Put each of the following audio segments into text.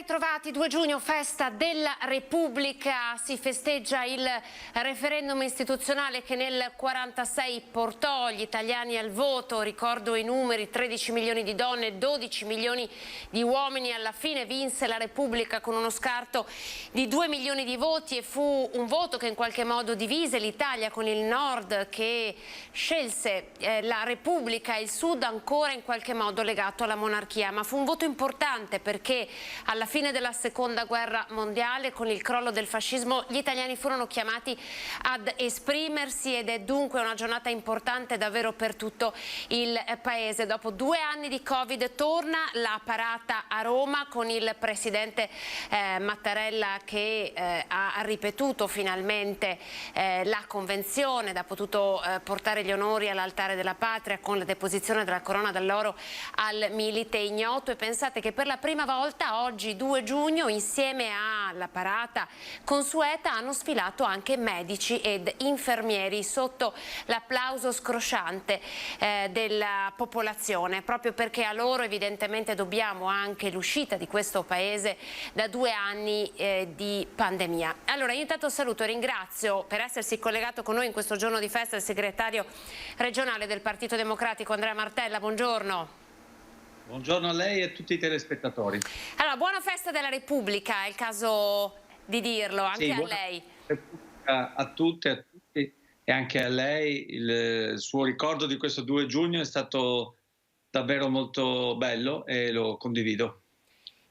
ritrovati, 2 giugno, festa della Repubblica, si festeggia il referendum istituzionale che nel 1946 portò gli italiani al voto, ricordo i numeri, 13 milioni di donne, 12 milioni di uomini, alla fine vinse la Repubblica con uno scarto di 2 milioni di voti e fu un voto che in qualche modo divise l'Italia, con il nord che scelse la Repubblica e il sud ancora in qualche modo legato alla monarchia, ma fu un voto importante perché alla fine della seconda guerra mondiale, con il crollo del fascismo, gli italiani furono chiamati ad esprimersi ed è dunque una giornata importante davvero per tutto il paese. Dopo 2 anni di Covid torna la parata a Roma con il presidente Mattarella che ha ripetuto finalmente la convenzione ed ha potuto portare gli onori all'altare della patria con la deposizione della corona d'alloro al Milite Ignoto. E pensate che per la prima volta oggi 2 giugno insieme alla parata consueta hanno sfilato anche medici ed infermieri sotto l'applauso scrosciante della popolazione, proprio perché a loro evidentemente dobbiamo anche l'uscita di questo paese da 2 anni di pandemia. Allora io intanto saluto e ringrazio per essersi collegato con noi in questo giorno di festa il segretario regionale del Partito Democratico Andrea Martella, buongiorno. Buongiorno a lei e a tutti i telespettatori. Allora, buona festa della Repubblica, è il caso di dirlo, anche a lei. A tutte, a tutti e anche a lei. Il suo ricordo di questo 2 giugno è stato davvero molto bello e lo condivido.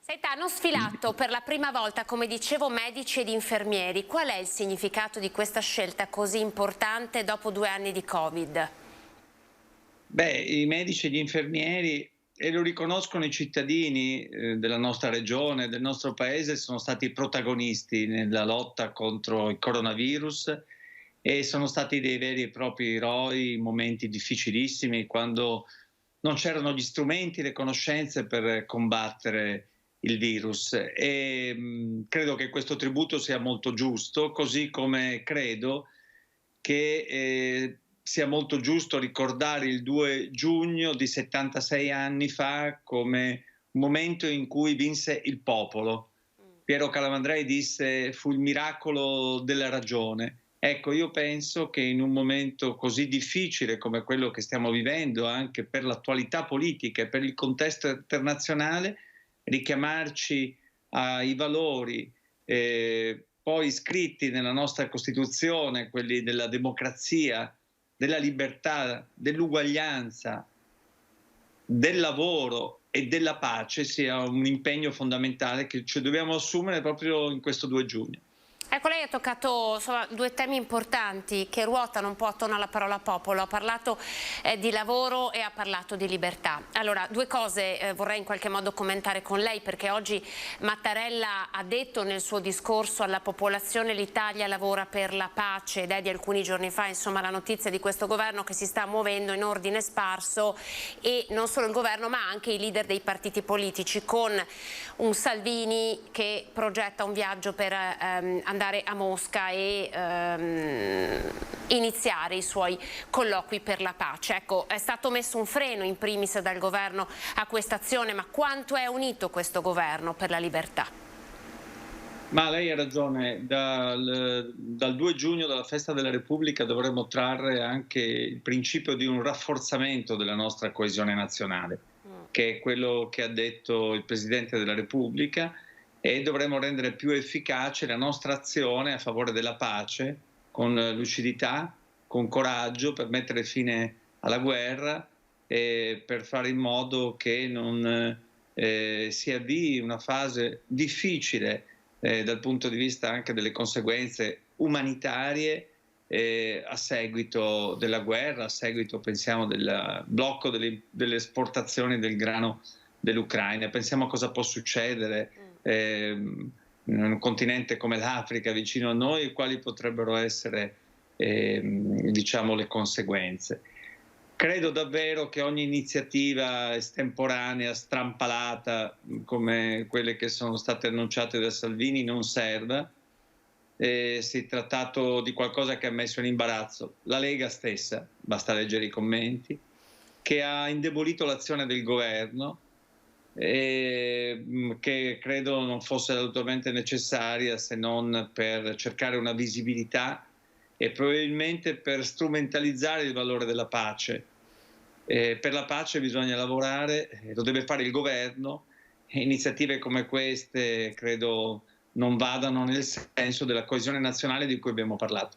Senta, hanno sfilato per la prima volta, come dicevo, medici ed infermieri. Qual è il significato di questa scelta così importante dopo 2 anni di Covid? Beh, i medici e gli infermieri, e lo riconoscono i cittadini della nostra regione, del nostro paese, sono stati protagonisti nella lotta contro il coronavirus e sono stati dei veri e propri eroi in momenti difficilissimi, quando non c'erano gli strumenti, le conoscenze per combattere il virus. E credo che questo tributo sia molto giusto, così come credo che sia molto giusto ricordare il 2 giugno di 76 anni fa come un momento in cui vinse il popolo. Piero Calamandrei disse: fu il miracolo della ragione. Ecco, io penso che in un momento così difficile come quello che stiamo vivendo, anche per l'attualità politica e per il contesto internazionale, richiamarci ai valori poi scritti nella nostra Costituzione, quelli della democrazia, della libertà, dell'uguaglianza, del lavoro e della pace, sia un impegno fondamentale che ci dobbiamo assumere proprio in questo 2 giugno. Ecco, lei ha toccato insomma 2 temi importanti che ruotano un po' attorno alla parola popolo. Ha parlato di lavoro e ha parlato di libertà. Allora, 2 cose vorrei in qualche modo commentare con lei, perché oggi Mattarella ha detto nel suo discorso alla popolazione: l'Italia lavora per la pace, ed è di alcuni giorni fa insomma la notizia di questo governo che si sta muovendo in ordine sparso, e non solo il governo ma anche i leader dei partiti politici, con un Salvini che progetta un viaggio per andare a Mosca e iniziare i suoi colloqui per la pace. Ecco, è stato messo un freno in primis dal governo a questa azione, ma quanto è unito questo governo per la libertà? Ma lei ha ragione, dal 2 giugno, dalla festa della Repubblica, dovremmo trarre anche il principio di un rafforzamento della nostra coesione nazionale, che è quello che ha detto il Presidente della Repubblica, e dovremmo rendere più efficace la nostra azione a favore della pace, con lucidità, con coraggio, per mettere fine alla guerra e per fare in modo che non si avvii una fase difficile dal punto di vista anche delle conseguenze umanitarie a seguito della guerra, a seguito, pensiamo, del blocco delle esportazioni del grano dell'Ucraina. Pensiamo a cosa può succedere in un continente come l'Africa vicino a noi, e quali potrebbero essere diciamo, le conseguenze. Credo davvero che ogni iniziativa estemporanea, strampalata, come quelle che sono state annunciate da Salvini, non serva. Si è trattato di qualcosa che ha messo in imbarazzo la Lega stessa, basta leggere i commenti, che ha indebolito l'azione del governo, che credo non fosse assolutamente necessaria, se non per cercare una visibilità e probabilmente per strumentalizzare il valore della pace. Per la pace bisogna lavorare, lo deve fare il governo, e iniziative come queste credo non vadano nel senso della coesione nazionale di cui abbiamo parlato.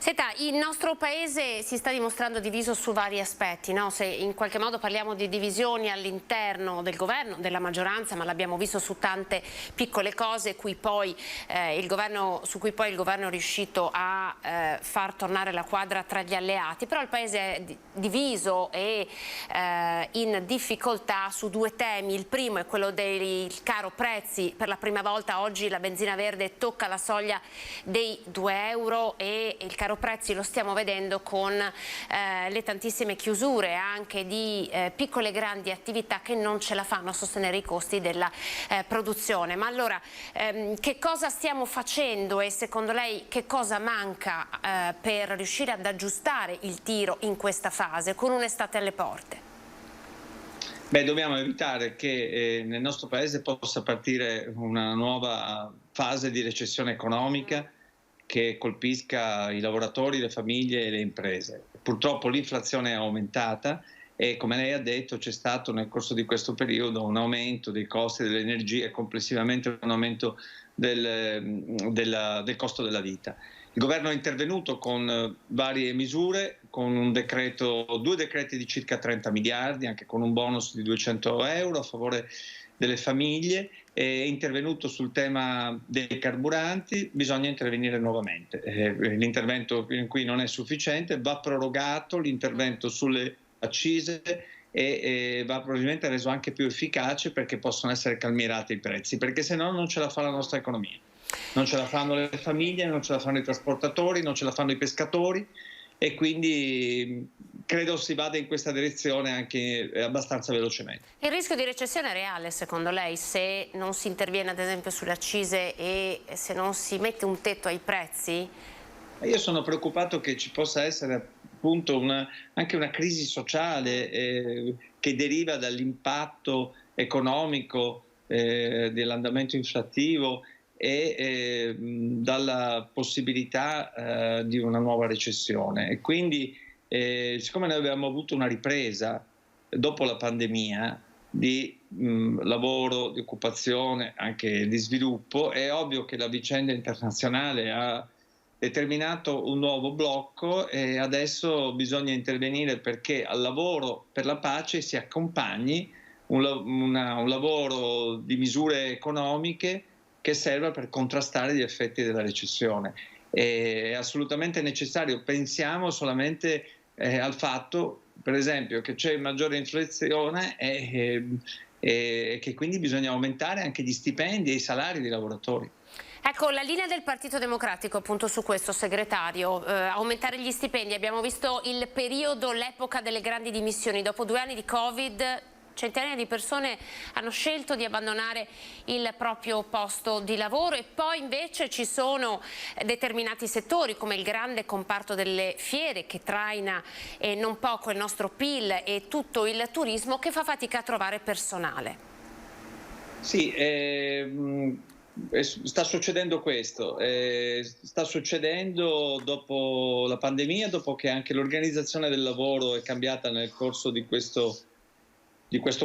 Senta, il nostro paese si sta dimostrando diviso su vari aspetti, no? Se in qualche modo parliamo di divisioni all'interno del governo, della maggioranza, ma l'abbiamo visto su tante piccole cose su cui poi il governo è riuscito a far tornare la quadra tra gli alleati, però il paese è diviso e in difficoltà su due temi. Il primo è quello del caro prezzi. Per la prima volta oggi la benzina verde tocca la soglia dei 2 euro e il caro prezzi lo stiamo vedendo con le tantissime chiusure anche di piccole e grandi attività che non ce la fanno a sostenere i costi della produzione. Ma allora che cosa stiamo facendo e secondo lei che cosa manca per riuscire ad aggiustare il tiro in questa fase con un'estate alle porte? Beh, dobbiamo evitare che nel nostro paese possa partire una nuova fase di recessione economica che colpisca i lavoratori, le famiglie e le imprese. Purtroppo l'inflazione è aumentata e, come lei ha detto, c'è stato nel corso di questo periodo un aumento dei costi dell'energia e complessivamente un aumento del costo della vita. Il governo è intervenuto con varie misure, con due decreti di circa 30 miliardi, anche con un bonus di 200 euro a favore delle famiglie, è intervenuto sul tema dei carburanti, bisogna intervenire nuovamente. L'intervento qui non è sufficiente, va prorogato l'intervento sulle accise e va probabilmente reso anche più efficace perché possono essere calmierati i prezzi, perché se no non ce la fa la nostra economia. Non ce la fanno le famiglie, non ce la fanno i trasportatori, non ce la fanno i pescatori e quindi credo si vada in questa direzione anche abbastanza velocemente. Il rischio di recessione è reale secondo lei se non si interviene ad esempio sulle accise e se non si mette un tetto ai prezzi? Io sono preoccupato che ci possa essere appunto anche una crisi sociale che deriva dall'impatto economico dell'andamento inflattivo e dalla possibilità di una nuova recessione. E quindi, siccome noi abbiamo avuto una ripresa dopo la pandemia di lavoro, di occupazione, anche di sviluppo, è ovvio che la vicenda internazionale ha determinato un nuovo blocco e adesso bisogna intervenire perché al lavoro per la pace si accompagni un lavoro di misure economiche che serva per contrastare gli effetti della recessione. È assolutamente necessario. Pensiamo solamente al fatto, per esempio, che c'è maggiore inflazione e che quindi bisogna aumentare anche gli stipendi e i salari dei lavoratori. Ecco, la linea del Partito Democratico appunto su questo, segretario, aumentare gli stipendi. Abbiamo visto il periodo, l'epoca delle grandi dimissioni. Dopo 2 anni di Covid, centinaia di persone hanno scelto di abbandonare il proprio posto di lavoro e poi invece ci sono determinati settori come il grande comparto delle fiere che traina non poco il nostro PIL e tutto il turismo che fa fatica a trovare personale. Sì, sta succedendo questo, sta succedendo dopo la pandemia, dopo che anche l'organizzazione del lavoro è cambiata nel corso di questo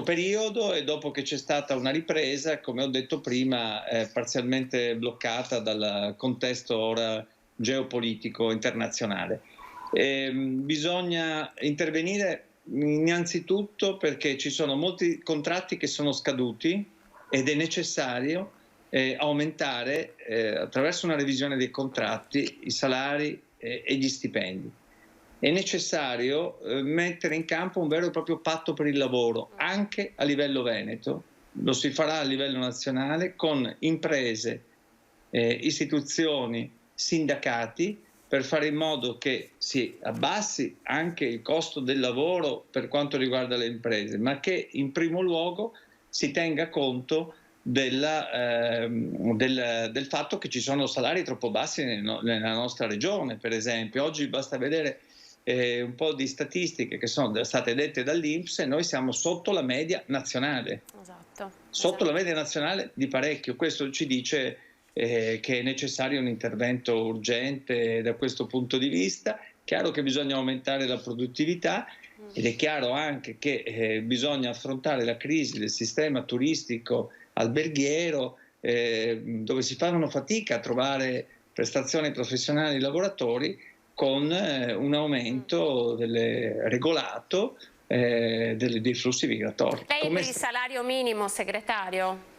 periodo e dopo che c'è stata una ripresa, come ho detto prima, parzialmente bloccata dal contesto ora geopolitico internazionale. Bisogna intervenire innanzitutto perché ci sono molti contratti che sono scaduti ed è necessario aumentare attraverso una revisione dei contratti i salari e gli stipendi. È necessario mettere in campo un vero e proprio patto per il lavoro, anche a livello veneto, lo si farà a livello nazionale con imprese, istituzioni, sindacati, per fare in modo che si abbassi anche il costo del lavoro per quanto riguarda le imprese, ma che in primo luogo si tenga conto del fatto che ci sono salari troppo bassi nella nostra regione, per esempio. Oggi basta vedere un po' di statistiche che sono state dette dall'INPS e noi siamo sotto la media nazionale. Esatto. Sotto la media nazionale di parecchio. Questo ci dice che è necessario un intervento urgente da questo punto di vista. Chiaro che bisogna aumentare la produttività ed è chiaro anche che bisogna affrontare la crisi del sistema turistico alberghiero, dove si fanno fatica a trovare prestazioni professionali ai lavoratori, con un aumento regolato dei flussi migratori. Lei per il salario minimo, segretario?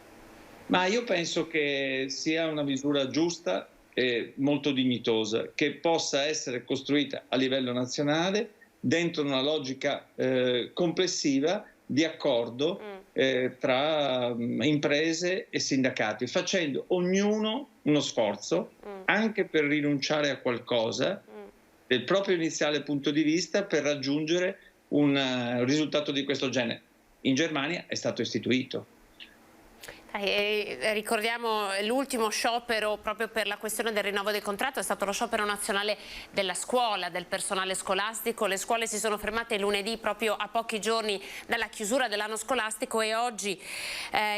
Ma io penso che sia una misura giusta e molto dignitosa, che possa essere costruita a livello nazionale dentro una logica complessiva di accordo tra imprese e sindacati, facendo ognuno uno sforzo anche per rinunciare a qualcosa del proprio iniziale punto di vista per raggiungere un risultato di questo genere. In Germania è stato istituito. Ricordiamo l'ultimo sciopero proprio per la questione del rinnovo del contratto, è stato lo sciopero nazionale della scuola, del personale scolastico. Le scuole si sono fermate lunedì proprio a pochi giorni dalla chiusura dell'anno scolastico e oggi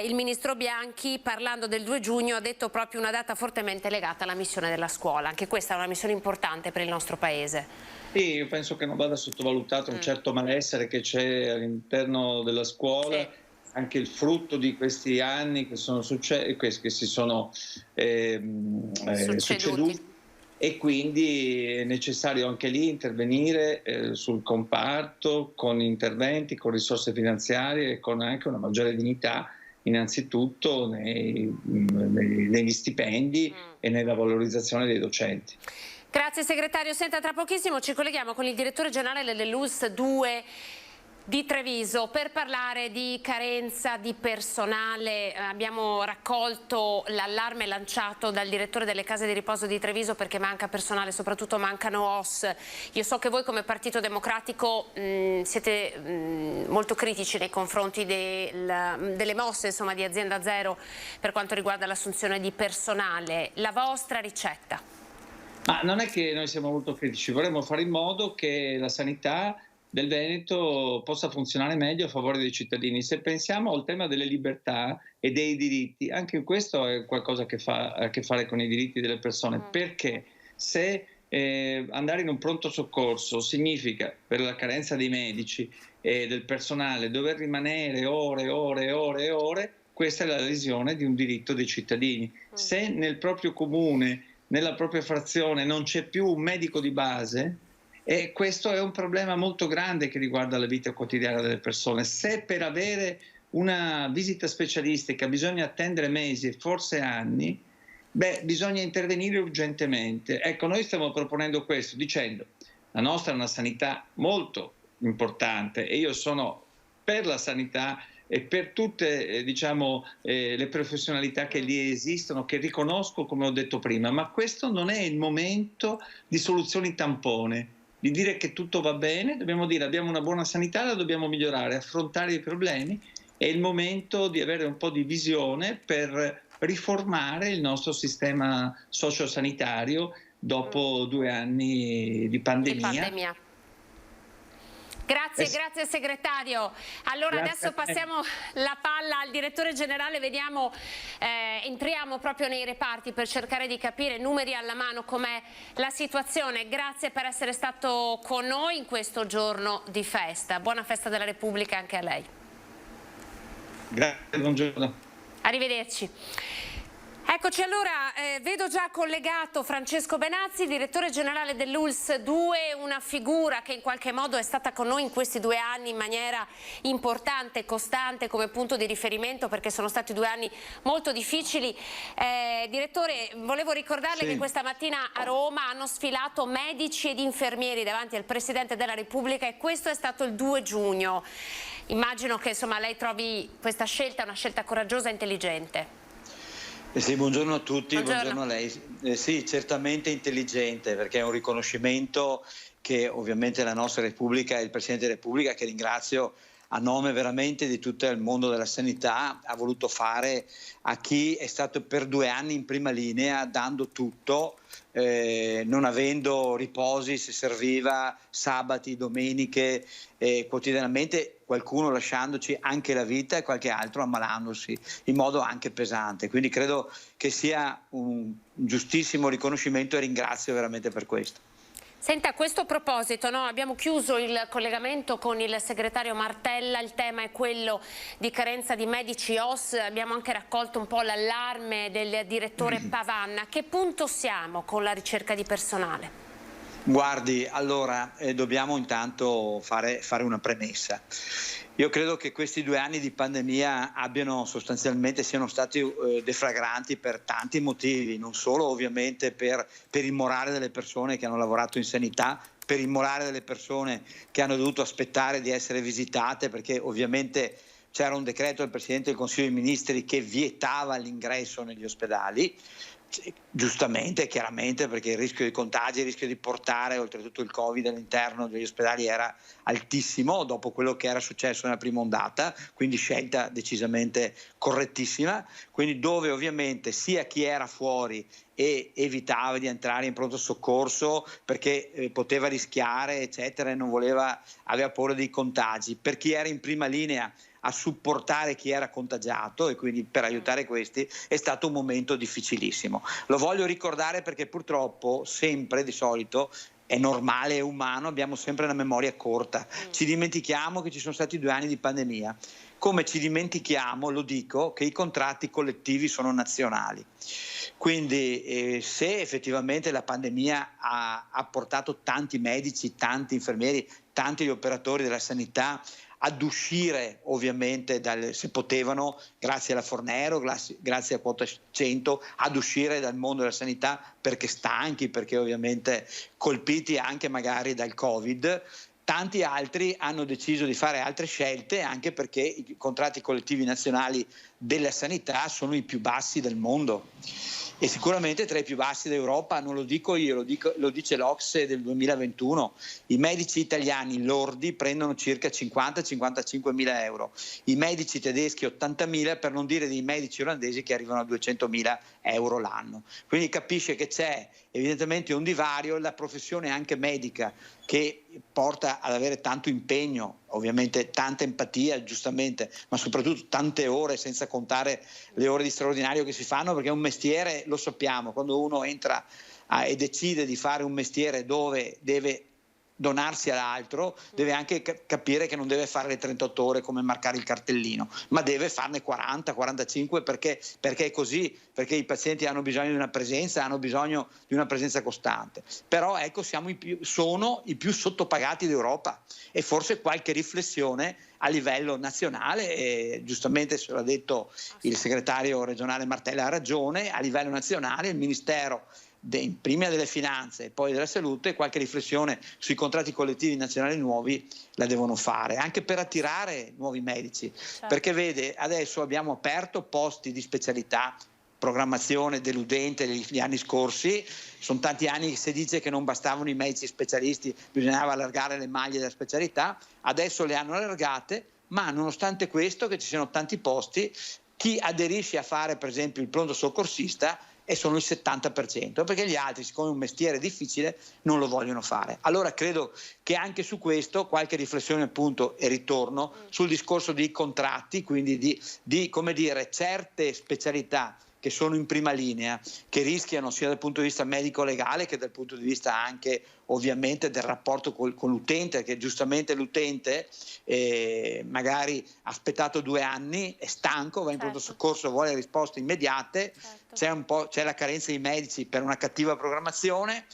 il ministro Bianchi, parlando del 2 giugno, ha detto proprio una data fortemente legata alla missione della scuola. Anche questa è una missione importante per il nostro Paese. Sì, io penso che non vada sottovalutato un certo malessere che c'è all'interno della scuola. Sì. Anche il frutto di questi anni che sono che si sono succeduti, e quindi è necessario anche lì intervenire sul comparto con interventi, con risorse finanziarie e con anche una maggiore dignità innanzitutto negli stipendi e nella valorizzazione dei docenti. Grazie segretario. Senta, tra pochissimo ci colleghiamo con il direttore generale dell'ULSS 2 di Treviso per parlare di carenza di personale. Abbiamo raccolto l'allarme lanciato dal direttore delle case di riposo di Treviso perché manca personale, soprattutto mancano OSS. Io so che voi come Partito Democratico siete molto critici nei confronti delle mosse, insomma, di Azienda Zero per quanto riguarda l'assunzione di personale. La vostra ricetta? Ma non è che noi siamo molto critici, vorremmo fare in modo che la sanità del Veneto possa funzionare meglio a favore dei cittadini. Se pensiamo al tema delle libertà e dei diritti, anche questo è qualcosa che ha a che fare con i diritti delle persone, perché se andare in un pronto soccorso significa, per la carenza dei medici e del personale, dover rimanere ore e ore e ore e ore, questa è la lesione di un diritto dei cittadini. Se nel proprio comune, nella propria frazione non c'è più un medico di base, e questo è un problema molto grande che riguarda la vita quotidiana delle persone. Se per avere una visita specialistica bisogna attendere mesi e forse anni, bisogna intervenire urgentemente. Ecco, noi stiamo proponendo questo, dicendo la nostra è una sanità molto importante e io sono per la sanità e per tutte le professionalità che lì esistono, che riconosco come ho detto prima, ma questo non è il momento di soluzioni tampone, di dire che tutto va bene. Dobbiamo dire abbiamo una buona sanità, la dobbiamo migliorare, affrontare i problemi. È il momento di avere un po' di visione per riformare il nostro sistema sociosanitario dopo 2 anni di pandemia. Grazie, grazie segretario. Allora Grazie adesso passiamo la palla al direttore generale, vediamo, entriamo proprio nei reparti per cercare di capire, numeri alla mano, com'è la situazione. Grazie per essere stato con noi in questo giorno di festa. Buona festa della Repubblica anche a lei. Grazie, buongiorno. Arrivederci. Eccoci, allora vedo già collegato Francesco Benazzi, direttore generale dell'ULSS 2, una figura che in qualche modo è stata con noi in questi 2 anni in maniera importante e costante come punto di riferimento, perché sono stati 2 anni molto difficili. Direttore, volevo ricordarle che questa mattina a Roma hanno sfilato medici ed infermieri davanti al Presidente della Repubblica e questo è stato il 2 giugno. Immagino che insomma lei trovi questa scelta una scelta coraggiosa e intelligente. Sì, buongiorno a tutti, buongiorno a lei. Sì, certamente intelligente, perché è un riconoscimento che ovviamente la nostra Repubblica e il Presidente della Repubblica, che ringrazio, a nome veramente di tutto il mondo della sanità, ha voluto fare a chi è stato per 2 anni in prima linea, dando tutto, non avendo riposi se serviva, sabati, domeniche, quotidianamente, qualcuno lasciandoci anche la vita e qualche altro ammalandosi in modo anche pesante. Quindi credo che sia un giustissimo riconoscimento e ringrazio veramente per questo. Senta, a questo proposito, abbiamo chiuso il collegamento con il segretario Martella, il tema è quello di carenza di medici OSS, abbiamo anche raccolto un po' l'allarme del direttore Pavanna. A che punto siamo con la ricerca di personale? Guardi, allora dobbiamo intanto fare una premessa. Io credo che questi 2 anni di pandemia siano stati deflagranti per tanti motivi, non solo ovviamente per il morale delle persone che hanno lavorato in sanità, per il morale delle persone che hanno dovuto aspettare di essere visitate, perché ovviamente c'era un decreto del Presidente del Consiglio dei Ministri che vietava l'ingresso negli ospedali. Giustamente, chiaramente, perché il rischio di contagi, il rischio di portare oltretutto il Covid all'interno degli ospedali era altissimo dopo quello che era successo nella prima ondata, quindi scelta decisamente correttissima, quindi dove ovviamente sia chi era fuori e evitava di entrare in pronto soccorso perché poteva rischiare eccetera e aveva paura dei contagi, per chi era in prima linea a supportare chi era contagiato e quindi per aiutare questi è stato un momento difficilissimo. Lo voglio ricordare perché purtroppo sempre, di solito, è normale, è umano, abbiamo sempre la memoria corta. Ci dimentichiamo che ci sono stati 2 anni di pandemia. Come ci dimentichiamo, lo dico, che i contratti collettivi sono nazionali. Quindi se effettivamente la pandemia ha portato tanti medici, tanti infermieri, tanti operatori della sanità ad uscire ovviamente, se potevano, grazie alla Fornero, grazie a quota 100, ad uscire dal mondo della sanità perché stanchi, perché ovviamente colpiti anche magari dal Covid. Tanti altri hanno deciso di fare altre scelte anche perché i contratti collettivi nazionali della sanità sono i più bassi del mondo e sicuramente tra i più bassi d'Europa. Non lo dico io, lo dice l'OCSE del 2021. I medici italiani lordi prendono circa 50-55 mila euro, i medici tedeschi 80 mila, per non dire dei medici olandesi che arrivano a 200 mila euro l'anno. Quindi capisce che c'è evidentemente un divario. La professione anche medica, che porta ad avere tanto impegno, ovviamente tanta empatia, giustamente, ma soprattutto tante ore, senza contare le ore di straordinario che si fanno, perché è un mestiere, lo sappiamo, quando uno entra e decide di fare un mestiere dove deve donarsi all'altro, deve anche capire che non deve fare le 38 ore come marcare il cartellino, ma deve farne 40, 45 perché è così, perché i pazienti hanno bisogno di una presenza, hanno bisogno di una presenza costante. Però ecco, sono i più sottopagati d'Europa e forse qualche riflessione a livello nazionale, e giustamente se l'ha detto il segretario regionale Martella, ha ragione, a livello nazionale il Ministero prima delle finanze e poi della salute qualche riflessione sui contratti collettivi nazionali nuovi la devono fare, anche per attirare nuovi medici, perché vede, adesso abbiamo aperto posti di specialità, programmazione deludente gli anni scorsi, sono tanti anni che si dice che non bastavano i medici specialisti, bisognava allargare le maglie della specialità, adesso le hanno allargate, ma nonostante questo, che ci siano tanti posti, chi aderisce a fare per esempio il pronto soccorsista e sono il 70%, perché gli altri, siccome è un mestiere difficile, non lo vogliono fare. Allora credo che anche su questo qualche riflessione, appunto, e ritorno sul discorso dei contratti, quindi di come dire, certe specialità che sono in prima linea, che rischiano sia dal punto di vista medico-legale che dal punto di vista anche ovviamente del rapporto con l'utente, perché giustamente l'utente magari ha aspettato 2 anni, è stanco, va in pronto soccorso, vuole risposte immediate, c'è la carenza di medici per una cattiva programmazione,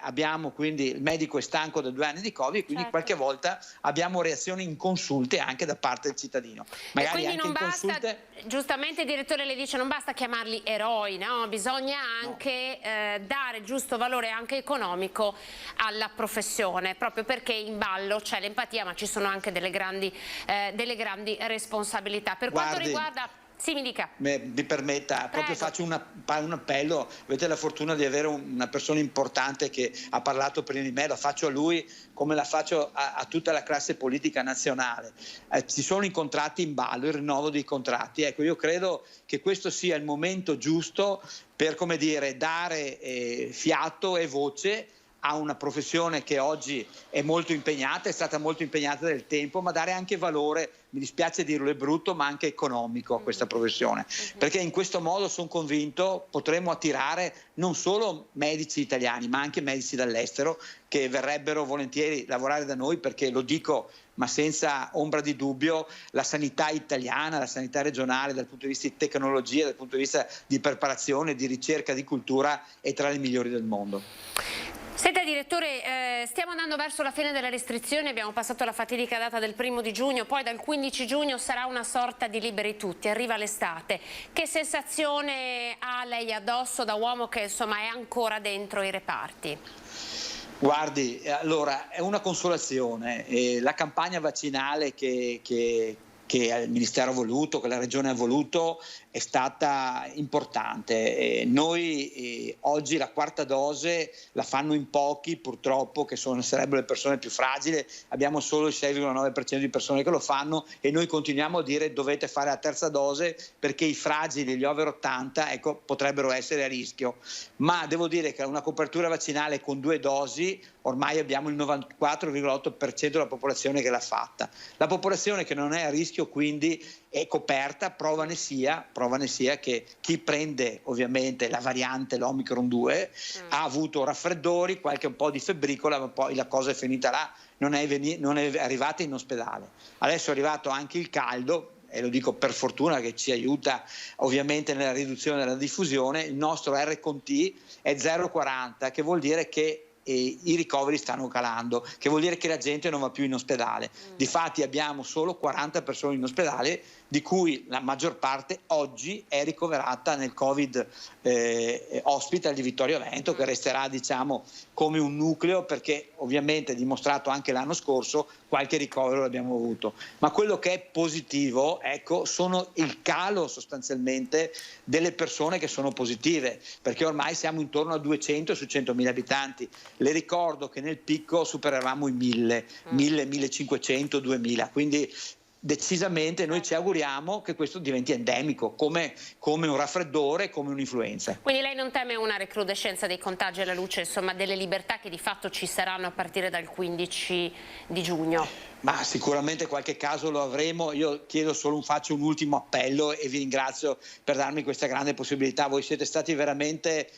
abbiamo quindi il medico è stanco da 2 anni di Covid, quindi qualche volta abbiamo reazioni inconsulte anche da parte del cittadino. Magari e quindi anche non basta, giustamente il direttore le dice, non basta chiamarli eroi, no? Bisogna anche dare giusto valore anche economico alla professione, proprio perché in ballo c'è l'empatia, ma ci sono anche delle grandi responsabilità. Per quanto riguarda Sì, mi dica. Mi permetta, proprio Prego. faccio un appello. Avete la fortuna di avere una persona importante che ha parlato prima di me, la faccio a lui come la faccio a tutta la classe politica nazionale. Ci sono i contratti in ballo, il rinnovo dei contratti. Ecco, io credo che questo sia il momento giusto per, come dire, dare fiato e voce a una professione che oggi è molto impegnata, è stata molto impegnata del tempo, ma dare anche valore, mi dispiace dirlo, è brutto, ma anche economico a questa professione, perché in questo modo sono convinto potremo attirare non solo medici italiani, ma anche medici dall'estero che verrebbero volentieri lavorare da noi, perché lo dico ma senza ombra di dubbio, la sanità italiana, la sanità regionale dal punto di vista di tecnologia, dal punto di vista di preparazione, di ricerca, di cultura è tra le migliori del mondo. Senta direttore, stiamo andando verso la fine delle restrizioni, abbiamo passato la fatidica data del 1° giugno, poi dal 15 giugno sarà una sorta di liberi tutti, arriva l'estate. Che sensazione ha lei addosso da uomo che insomma è ancora dentro i reparti? Guardi, allora è una consolazione, la campagna vaccinale che il Ministero ha voluto, che la Regione ha voluto, è stata importante. Noi oggi la quarta dose la fanno in pochi, purtroppo, che sarebbero le persone più fragili. Abbiamo solo il 6,9% di persone che lo fanno e noi continuiamo a dire dovete fare la terza dose perché i fragili, gli over 80, ecco, potrebbero essere a rischio. Ma devo dire che una copertura vaccinale con 2 dosi ormai abbiamo il 94,8% della popolazione che l'ha fatta. La popolazione che non è a rischio quindi è coperta, prova ne sia che chi prende ovviamente la variante, l'Omicron 2, ha avuto raffreddori, qualche un po' di febbricola, ma poi la cosa è finita là, non è arrivata in ospedale. Adesso è arrivato anche il caldo, e lo dico per fortuna che ci aiuta ovviamente nella riduzione della diffusione. Il nostro R con T è 0,40, che vuol dire che i ricoveri stanno calando, che vuol dire che la gente non va più in ospedale. Difatti abbiamo solo 40 persone in ospedale, di cui la maggior parte oggi è ricoverata nel Covid Hospital di Vittorio Veneto, che resterà, diciamo, come un nucleo, perché ovviamente è dimostrato anche l'anno scorso qualche ricovero l'abbiamo avuto. Ma quello che è positivo, ecco, sono il calo sostanzialmente delle persone che sono positive, perché ormai siamo intorno a 200 su 100.000 abitanti. Le ricordo che nel picco supereravamo i 1000, 1500, 2000, quindi decisamente noi ci auguriamo che questo diventi endemico, come un raffreddore, come un'influenza. Quindi lei non teme una recrudescenza dei contagi alla luce, insomma, delle libertà che di fatto ci saranno a partire dal 15 di giugno? Ma sicuramente qualche caso lo avremo. Io faccio un ultimo appello e vi ringrazio per darmi questa grande possibilità. Voi siete stati veramente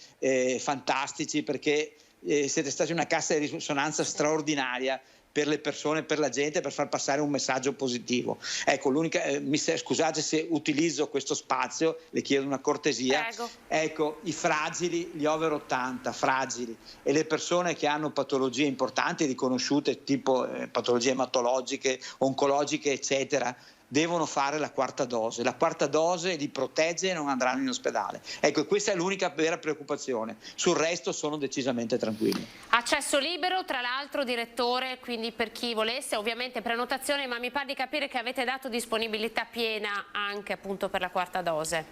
fantastici, perché siete stati una cassa di risonanza straordinaria per le persone, per la gente, per far passare un messaggio positivo. Ecco, scusate se utilizzo questo spazio, le chiedo una cortesia. Prego. Ecco, i fragili, gli over 80, fragili, e le persone che hanno patologie importanti riconosciute, tipo patologie ematologiche, oncologiche, eccetera, devono fare la quarta dose. La quarta dose li protegge e non andranno in ospedale. Ecco, questa è l'unica vera preoccupazione. Sul resto sono decisamente tranquilli. Accesso libero, tra l'altro, direttore, quindi per chi volesse, ovviamente prenotazione, ma mi pare di capire che avete dato disponibilità piena anche appunto per la quarta dose.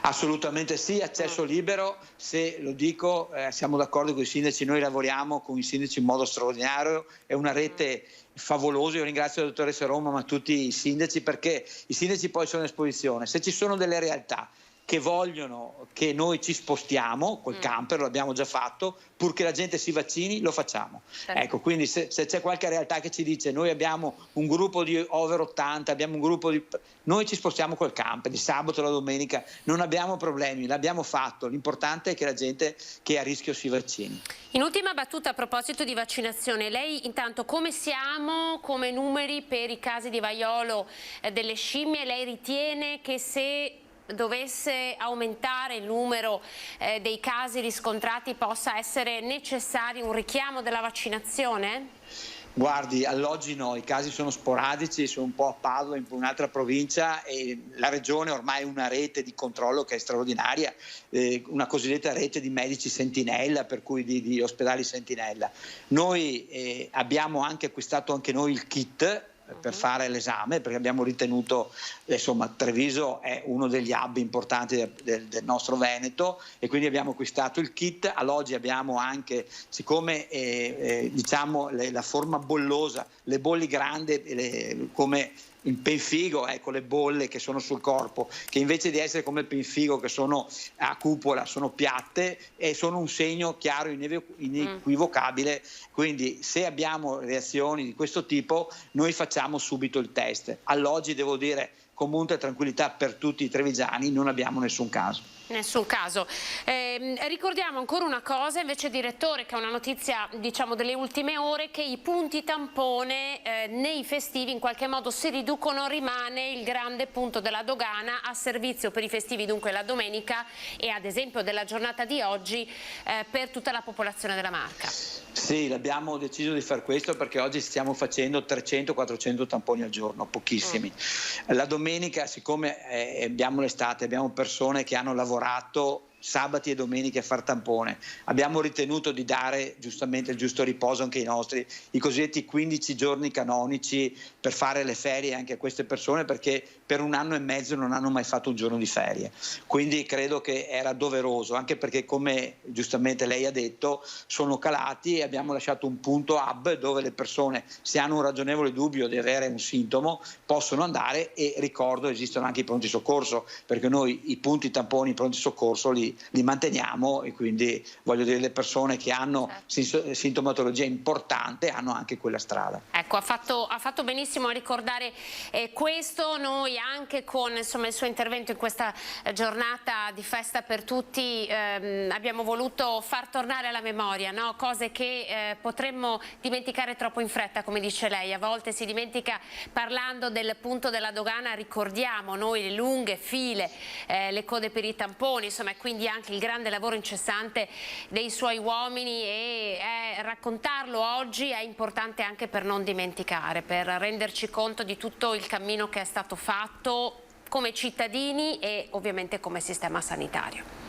Assolutamente sì, accesso libero. Se lo dico, siamo d'accordo con i sindaci, noi lavoriamo con i sindaci in modo straordinario, è una rete favoloso. Io ringrazio la dottoressa Roma, ma tutti i sindaci, perché i sindaci poi sono a esposizione. Se ci sono delle realtà che vogliono che noi ci spostiamo col camper, lo abbiamo già fatto, purché la gente si vaccini, lo facciamo. Ecco, quindi se c'è qualche realtà che ci dice noi abbiamo un gruppo di over 80, abbiamo un gruppo di... noi ci spostiamo col camper, di sabato alla domenica, non abbiamo problemi, l'abbiamo fatto. L'importante è che la gente che è a rischio si vaccini. In ultima battuta, a proposito di vaccinazione, lei intanto come siamo come numeri per i casi di vaiolo delle scimmie? Lei ritiene che se dovesse aumentare il numero dei casi riscontrati possa essere necessario un richiamo della vaccinazione? Guardi, all'oggi no, i casi sono sporadici, sono un po' a Padova, in un'altra provincia, e la regione ormai ha una rete di controllo che è straordinaria, una cosiddetta rete di medici sentinella, per cui di ospedali sentinella. Noi abbiamo anche acquistato anche noi il kit, per fare l'esame, perché abbiamo ritenuto, insomma, Treviso è uno degli hub importanti del nostro Veneto, e quindi abbiamo acquistato il kit. All'oggi abbiamo anche, siccome diciamo la forma bollosa, le bolli grandi, come il penfigo, ecco, le bolle che sono sul corpo, che invece di essere come il penfigo che sono a cupola, sono piatte e sono un segno chiaro, inequivocabile. Quindi se abbiamo reazioni di questo tipo noi facciamo subito il test. All'oggi devo dire con molta tranquillità per tutti i trevigiani, non abbiamo nessun caso. Nessun caso. Ricordiamo ancora una cosa invece, direttore, che è una notizia diciamo delle ultime ore, che i punti tampone nei festivi in qualche modo si riducono, rimane il grande punto della dogana a servizio per i festivi, dunque la domenica e ad esempio della giornata di oggi per tutta la popolazione della Marca. Sì, abbiamo deciso di fare questo perché oggi stiamo facendo 300-400 tamponi al giorno, pochissimi. La domenica, siccome abbiamo l'estate, abbiamo persone che hanno lavorato sabati e domeniche a far tampone, abbiamo ritenuto di dare giustamente il giusto riposo anche ai nostri, i cosiddetti 15 giorni canonici, per fare le ferie anche a queste persone, perché per 1 anno e mezzo non hanno mai fatto un giorno di ferie. Quindi credo che era doveroso, anche perché, come giustamente lei ha detto, sono calati, e abbiamo lasciato un punto hub dove le persone, se hanno un ragionevole dubbio di avere un sintomo, possono andare. E ricordo, esistono anche i pronti soccorso, perché noi i punti tamponi, i pronti soccorso li manteniamo, e quindi voglio dire, le persone che hanno sintomatologia importante hanno anche quella strada. Ecco, ha fatto benissimo a ricordare questo. Noi anche con insomma il suo intervento in questa giornata di festa per tutti abbiamo voluto far tornare alla memoria, no? Cose che potremmo dimenticare troppo in fretta, come dice lei. A volte si dimentica, parlando del punto della dogana, ricordiamo noi le lunghe file, le code per i tamponi, insomma, quindi anche il grande lavoro incessante dei suoi uomini, e raccontarlo oggi è importante anche per non dimenticare, per renderci conto di tutto il cammino che è stato fatto come cittadini e ovviamente come sistema sanitario.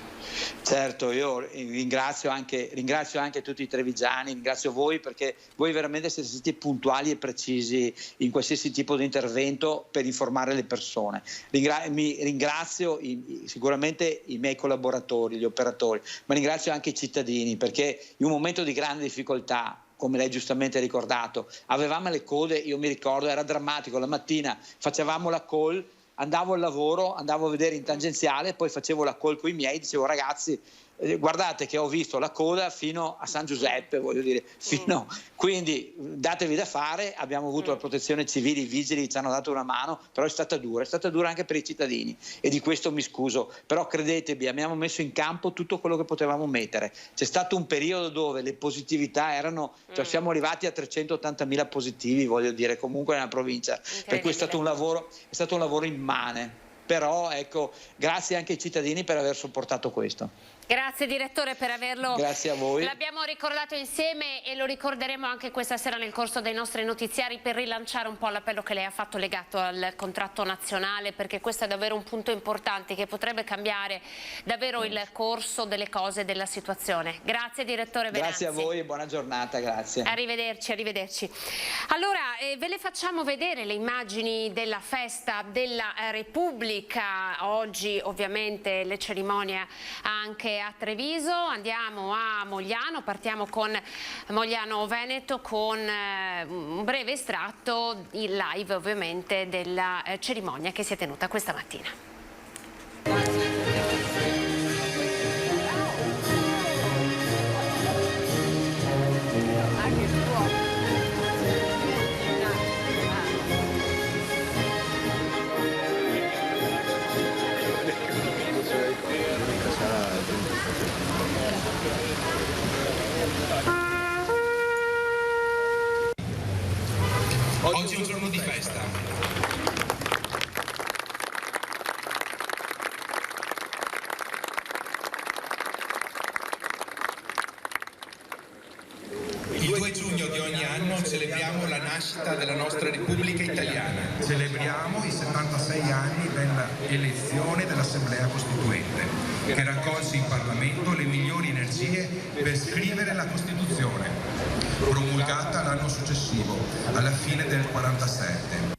Certo, io ringrazio anche tutti i trevigiani, ringrazio voi, perché voi veramente siete stati puntuali e precisi in qualsiasi tipo di intervento per informare le persone. Ringrazio sicuramente i miei collaboratori, gli operatori, ma ringrazio anche i cittadini, perché in un momento di grande difficoltà, come lei giustamente ha ricordato, avevamo le code. Io mi ricordo, era drammatico, la mattina facevamo la call, andavo al lavoro, andavo a vedere in tangenziale, poi facevo la call con i miei, dicevo: ragazzi, guardate che ho visto la coda fino a San Giuseppe, voglio dire, quindi datevi da fare. Abbiamo avuto la protezione civile, i vigili ci hanno dato una mano, però è stata dura anche per i cittadini, e di questo mi scuso, però credetemi, abbiamo messo in campo tutto quello che potevamo mettere. C'è stato un periodo dove le positività erano, cioè siamo arrivati a 380.000 positivi, voglio dire, comunque nella provincia, per cui è stato un lavoro immane, però ecco, grazie anche ai cittadini per aver sopportato questo. Grazie direttore per averlo. Grazie a voi. L'abbiamo ricordato insieme e lo ricorderemo anche questa sera nel corso dei nostri notiziari, per rilanciare un po' l'appello che lei ha fatto legato al contratto nazionale, perché questo è davvero un punto importante che potrebbe cambiare davvero il corso delle cose, della situazione. Grazie direttore Venanzi. Grazie a voi e buona giornata, grazie. Arrivederci, arrivederci. Allora ve le facciamo vedere le immagini della festa della Repubblica. Oggi ovviamente le cerimonie anche a Treviso. Andiamo a Mogliano, partiamo con Mogliano Veneto con un breve estratto in live ovviamente della cerimonia che si è tenuta questa mattina. Oggi è un giorno di festa. celebriamo la nascita della nostra Repubblica Italiana. Celebriamo i 76 anni dell'elezione dell'Assemblea Costituente, che raccolse in Parlamento le migliori energie per scrivere la Costituzione, promulgata l'anno successivo, alla fine del 1947.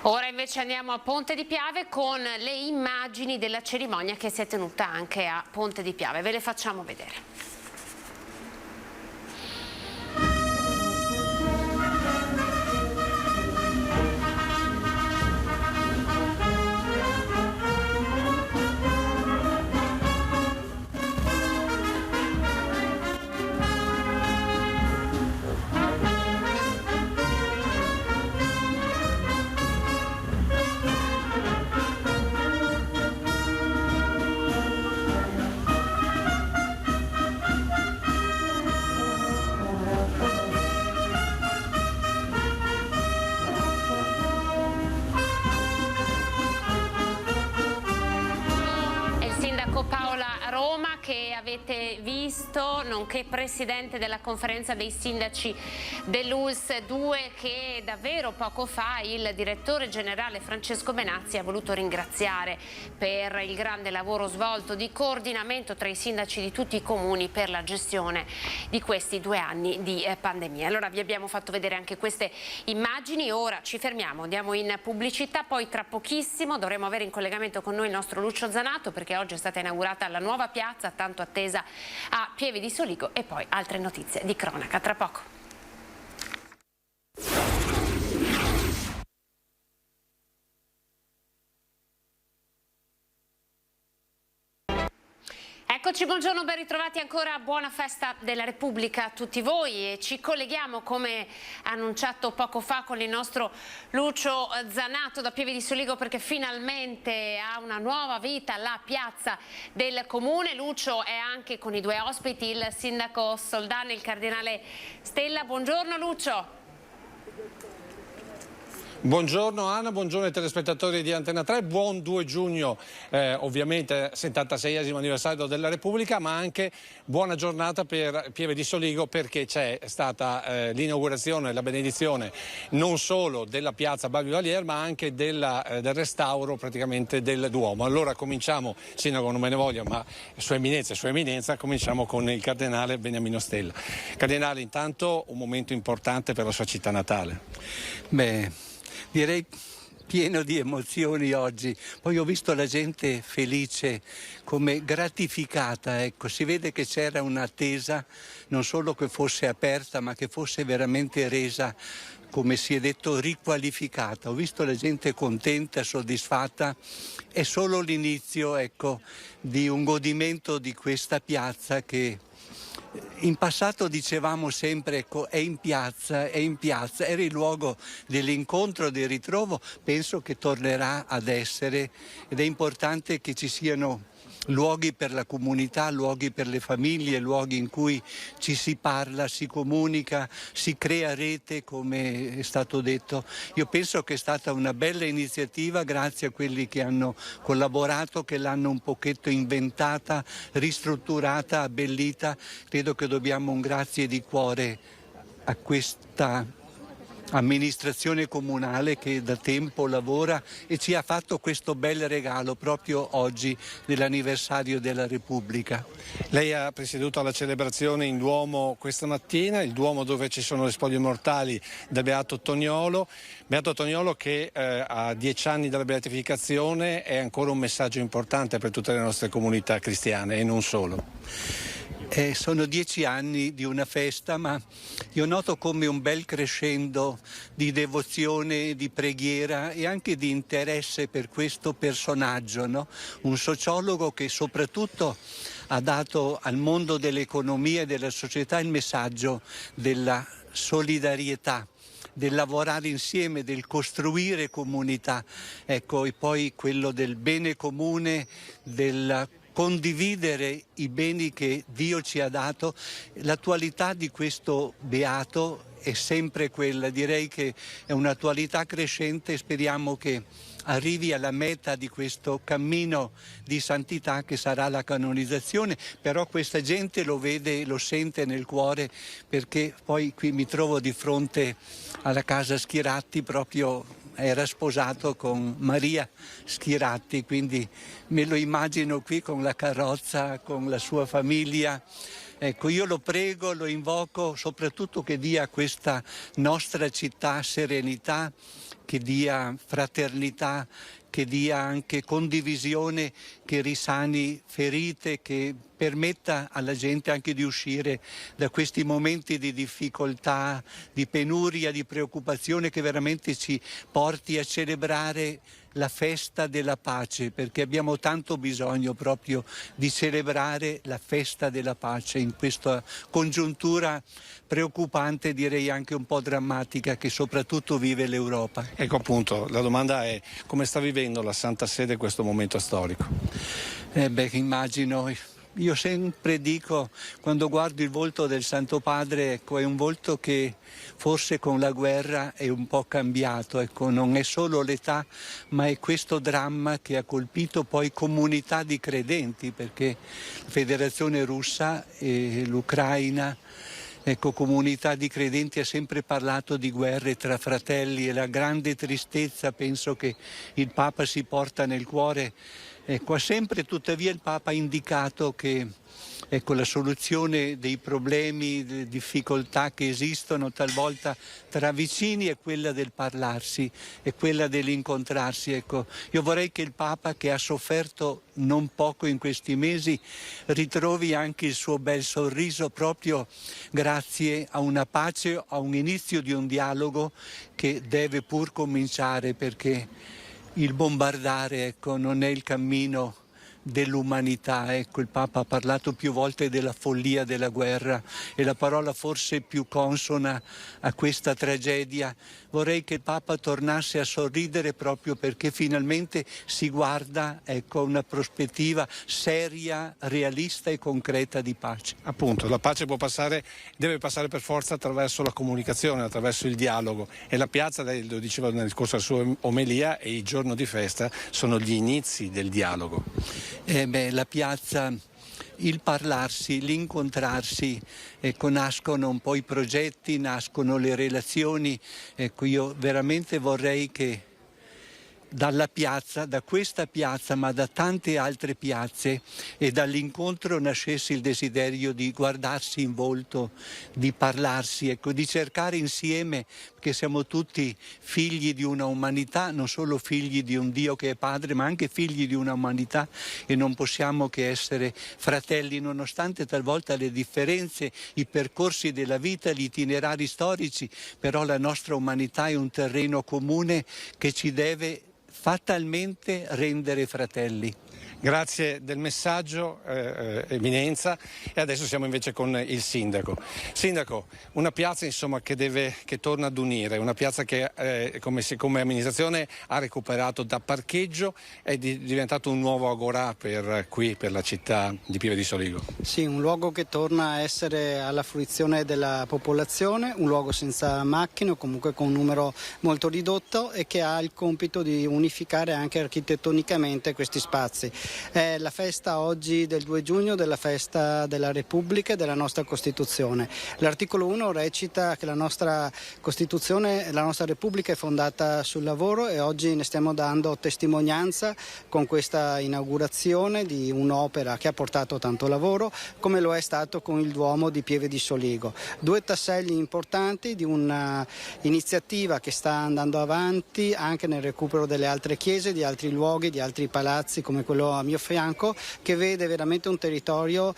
Ora invece andiamo a Ponte di Piave con le immagini della cerimonia che si è tenuta anche a Ponte di Piave. Ve le facciamo vedere. Che avete visto, nonché presidente della conferenza dei sindaci dell'ULSS 2, che davvero poco fa il direttore generale Francesco Benazzi ha voluto ringraziare per il grande lavoro svolto di coordinamento tra i sindaci di tutti i comuni per la gestione di questi 2 anni di pandemia. Allora vi abbiamo fatto vedere anche queste immagini, ora ci fermiamo, andiamo in pubblicità, poi tra pochissimo dovremo avere in collegamento con noi il nostro Lucio Zanato, perché oggi è stata inaugurata la nuova piazza tanto attesa a Pieve di Soligo, e poi altre notizie di cronaca tra poco. Eccoci, buongiorno, ben ritrovati ancora, buona festa della Repubblica a tutti voi, e ci colleghiamo come annunciato poco fa con il nostro Lucio Zanato da Pieve di Soligo, perché finalmente ha una nuova vita la piazza del comune. Lucio è anche con i 2 ospiti, il sindaco Soldani e il cardinale Stella. Buongiorno Lucio. Buongiorno Anna, buongiorno ai telespettatori di Antena 3, buon 2 giugno, ovviamente 76esimo anniversario della Repubblica, ma anche buona giornata per Pieve di Soligo, perché c'è stata l'inaugurazione e la benedizione non solo della piazza Barbio Valier, ma anche del restauro praticamente del Duomo. Allora cominciamo, sindaco non me ne voglia, ma Sua Eminenza, cominciamo con il cardinale Beniamino Stella. Cardinale, intanto un momento importante per la sua città natale. Beh, direi pieno di emozioni oggi. Poi ho visto la gente felice, come gratificata, ecco, si vede che c'era un'attesa non solo che fosse aperta, ma che fosse veramente resa, come si è detto, riqualificata. Ho visto la gente contenta, soddisfatta. È solo l'inizio, ecco, di un godimento di questa piazza che in passato dicevamo sempre, ecco, è in piazza, era il luogo dell'incontro, del ritrovo. Penso che tornerà ad essere, ed è importante che ci siano luoghi per la comunità, luoghi per le famiglie, luoghi in cui ci si parla, si comunica, si crea rete, come è stato detto. Io penso che è stata una bella iniziativa, grazie a quelli che hanno collaborato, che l'hanno un pochetto inventata, ristrutturata, abbellita. Credo che dobbiamo un grazie di cuore a questa amministrazione comunale che da tempo lavora e ci ha fatto questo bel regalo proprio oggi nell'anniversario della Repubblica. Lei ha presieduto la celebrazione in Duomo questa mattina, il Duomo dove ci sono le spoglie mortali del Beato Toniolo che a 10 anni dalla beatificazione è ancora un messaggio importante per tutte le nostre comunità cristiane e non solo. Sono 10 anni di una festa, ma io noto come un bel crescendo di devozione, di preghiera e anche di interesse per questo personaggio, no? Un sociologo che soprattutto ha dato al mondo dell'economia e della società il messaggio della solidarietà, del lavorare insieme, del costruire comunità, ecco, e poi quello del bene comune, del condividere i beni che Dio ci ha dato. L'attualità di questo beato è sempre quella, direi che è un'attualità crescente e speriamo che arrivi alla meta di questo cammino di santità che sarà la canonizzazione, però questa gente lo vede, lo sente nel cuore, perché poi qui mi trovo di fronte alla casa Schieratti, proprio era sposato con Maria Schieratti, quindi me lo immagino qui con la carrozza, con la sua famiglia. Ecco, io lo prego, lo invoco, soprattutto che dia a questa nostra città serenità, che dia fraternità, che dia anche condivisione, che risani ferite, che permetta alla gente anche di uscire da questi momenti di difficoltà, di penuria, di preoccupazione, che veramente ci porti a celebrare la festa della pace, perché abbiamo tanto bisogno proprio di celebrare la festa della pace in questa congiuntura preoccupante, direi anche un po' drammatica, che soprattutto vive l'Europa. Ecco, appunto, la domanda è: come sta vivendo la Santa Sede questo momento storico? Immagino. Io sempre dico, quando guardo il volto del Santo Padre, ecco, è un volto che forse con la guerra è un po' cambiato, ecco, non è solo l'età, ma è questo dramma che ha colpito poi comunità di credenti, perché la Federazione Russa e l'Ucraina, ecco, comunità di credenti, ha sempre parlato di guerre tra fratelli, e la grande tristezza, penso, che il Papa si porta nel cuore. Ecco, ha sempre tuttavia il Papa indicato che, ecco, la soluzione dei problemi, delle difficoltà che esistono talvolta tra vicini è quella del parlarsi, è quella dell'incontrarsi. Ecco, io vorrei che il Papa, che ha sofferto non poco in questi mesi, ritrovi anche il suo bel sorriso proprio grazie a una pace, a un inizio di un dialogo che deve pur cominciare, perché il bombardare, ecco, non è il cammino dell'umanità. Ecco, il Papa ha parlato più volte della follia della guerra, e la parola forse più consona a questa tragedia. Vorrei che il Papa tornasse a sorridere, proprio perché finalmente si guarda, ecco, una prospettiva seria, realista e concreta di pace. Appunto, la pace deve passare per forza attraverso la comunicazione, attraverso il dialogo, e la piazza, lei lo diceva nel corso della sua omelia, e il giorno di festa sono gli inizi del dialogo. La piazza, il parlarsi, l'incontrarsi, ecco, nascono un po' i progetti, nascono le relazioni. Ecco, io veramente vorrei che dalla piazza, da questa piazza, ma da tante altre piazze, e dall'incontro nascesse il desiderio di guardarsi in volto, di parlarsi, ecco, di cercare insieme, perché siamo tutti figli di una umanità, non solo figli di un Dio che è Padre, ma anche figli di una umanità, e non possiamo che essere fratelli, nonostante talvolta le differenze, i percorsi della vita, gli itinerari storici, però la nostra umanità è un terreno comune che ci deve fatalmente rendere fratelli. Grazie del messaggio, Eminenza. E adesso siamo invece con il Sindaco. Sindaco, una piazza insomma che torna ad unire, una piazza che come amministrazione ha recuperato da parcheggio, è diventato un nuovo agorà per la città di Pieve di Soligo. Sì, un luogo che torna a essere alla fruizione della popolazione, un luogo senza macchine o comunque con un numero molto ridotto, e che ha il compito di unificare anche architettonicamente questi spazi. È la festa oggi del 2 giugno della festa della Repubblica e della nostra Costituzione. L'articolo 1 recita che la nostra Costituzione, la nostra Repubblica è fondata sul lavoro, e oggi ne stiamo dando testimonianza con questa inaugurazione di un'opera che ha portato tanto lavoro, come lo è stato con il Duomo di Pieve di Soligo. Due tasselli importanti di un'iniziativa che sta andando avanti anche nel recupero delle altre chiese, di altri luoghi, di altri palazzi come quello a mio fianco, che vede veramente un territorio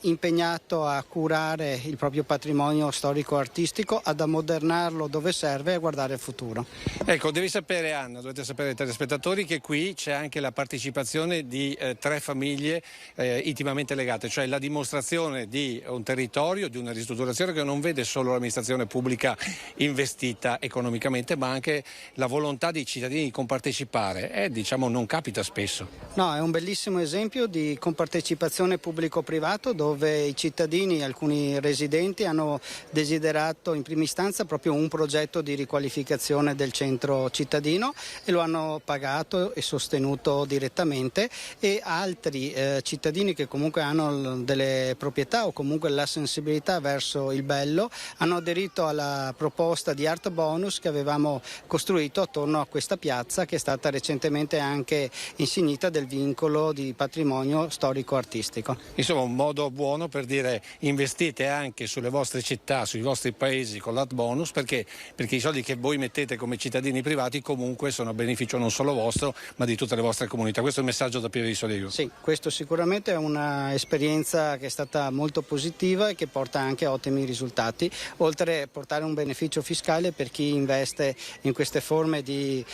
impegnato a curare il proprio patrimonio storico-artistico, ad ammodernarlo dove serve e a guardare il futuro. Ecco, devi sapere, Anna, dovete sapere ai telespettatori, che qui c'è anche la partecipazione di 3 famiglie intimamente legate, cioè la dimostrazione di un territorio, di una ristrutturazione che non vede solo l'amministrazione pubblica investita economicamente, ma anche la volontà dei cittadini di compartecipare partecipare, diciamo non capita spesso. No, è un bellissimo esempio di compartecipazione pubblico-privato dove i cittadini, alcuni residenti, hanno desiderato in prima istanza proprio un progetto di riqualificazione del centro cittadino e lo hanno pagato e sostenuto direttamente, e altri cittadini che comunque hanno delle proprietà o comunque la sensibilità verso il bello hanno aderito alla proposta di Art Bonus che avevamo costruito attorno a questa piazza, che è stata recentemente anche insignita del vincolo di patrimonio storico-artistico. Insomma, un modo buono per dire investite anche sulle vostre città, sui vostri paesi con l'Art Bonus, perché i soldi che voi mettete come cittadini privati comunque sono a beneficio non solo vostro ma di tutte le vostre comunità. Questo è il messaggio da Pieve di Soligo. Sì, questo sicuramente è un'esperienza che è stata molto positiva e che porta anche a ottimi risultati, oltre a portare un beneficio fiscale per chi investe in queste forme di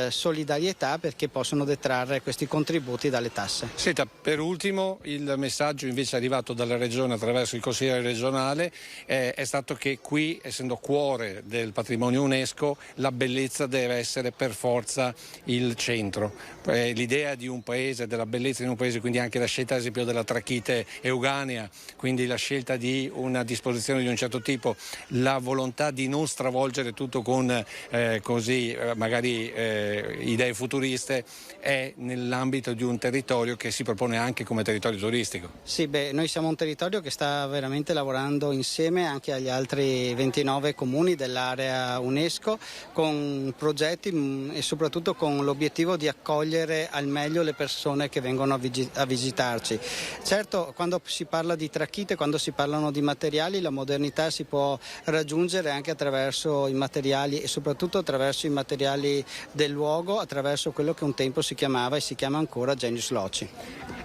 solidarietà, perché possono detrarre questi contributi dalle tasse. Senta, per ultimo il messaggio invece arrivato dalla Regione attraverso il consigliere regionale è stato che qui, essendo cuore del patrimonio UNESCO, la bellezza deve essere per forza il centro. L'idea di un paese, della bellezza di un paese, quindi anche la scelta ad esempio della trachite euganea, quindi la scelta di una disposizione di un certo tipo, la volontà di non stravolgere tutto con magari idee futuriste, è nell'ambito di un territorio che si propone anche come territorio turistico. Sì, noi siamo un territorio che sta veramente lavorando insieme anche agli altri 29 comuni dell'area UNESCO con progetti e soprattutto con l'obiettivo di accogliere al meglio le persone che vengono a visitarci. Certo, quando si parla di trachite, quando si parlano di materiali, la modernità si può raggiungere anche attraverso i materiali e soprattutto attraverso i materiali del luogo, attraverso quello che un tempo si chiamava e si chiama ancora genius loci.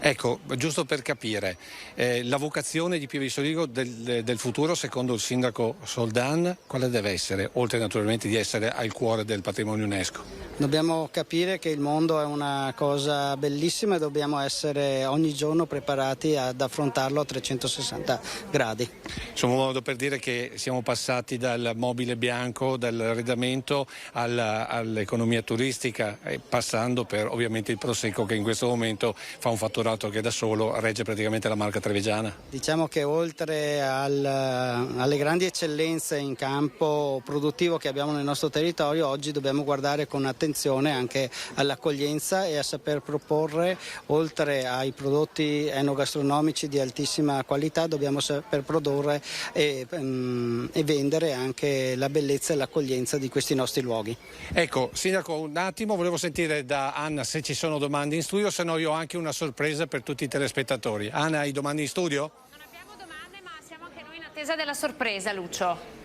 Ecco, giusto per capire, la vocazione di Pieve di Soligo del futuro, secondo il sindaco Soldan, quale deve essere, oltre naturalmente di essere al cuore del patrimonio UNESCO? Dobbiamo capire che il mondo è una cosa bellissima e dobbiamo essere ogni giorno preparati ad affrontarlo a 360 gradi. Insomma, un modo per dire che siamo passati dal mobile bianco, dall'arredamento all'economia turistica, passando per ovviamente il Prosecco, che in questo momento fa un fatturato che da solo regge praticamente la marca trevigiana. Diciamo che oltre alle grandi eccellenze in campo produttivo che abbiamo nel nostro territorio, oggi dobbiamo guardare con attenzione anche all'accoglienza e a saper proporre, oltre ai prodotti enogastronomici di altissima qualità, dobbiamo saper produrre e vendere anche la bellezza e l'accoglienza di questi nostri luoghi. Ecco, Sindaco, un attimo, volevo sentire da Anna se ci sono domande in studio, se no io ho anche una sorpresa per tutti i telespettatori. Anna, hai domande in studio? Non abbiamo domande, ma siamo anche noi in attesa della sorpresa, Lucio.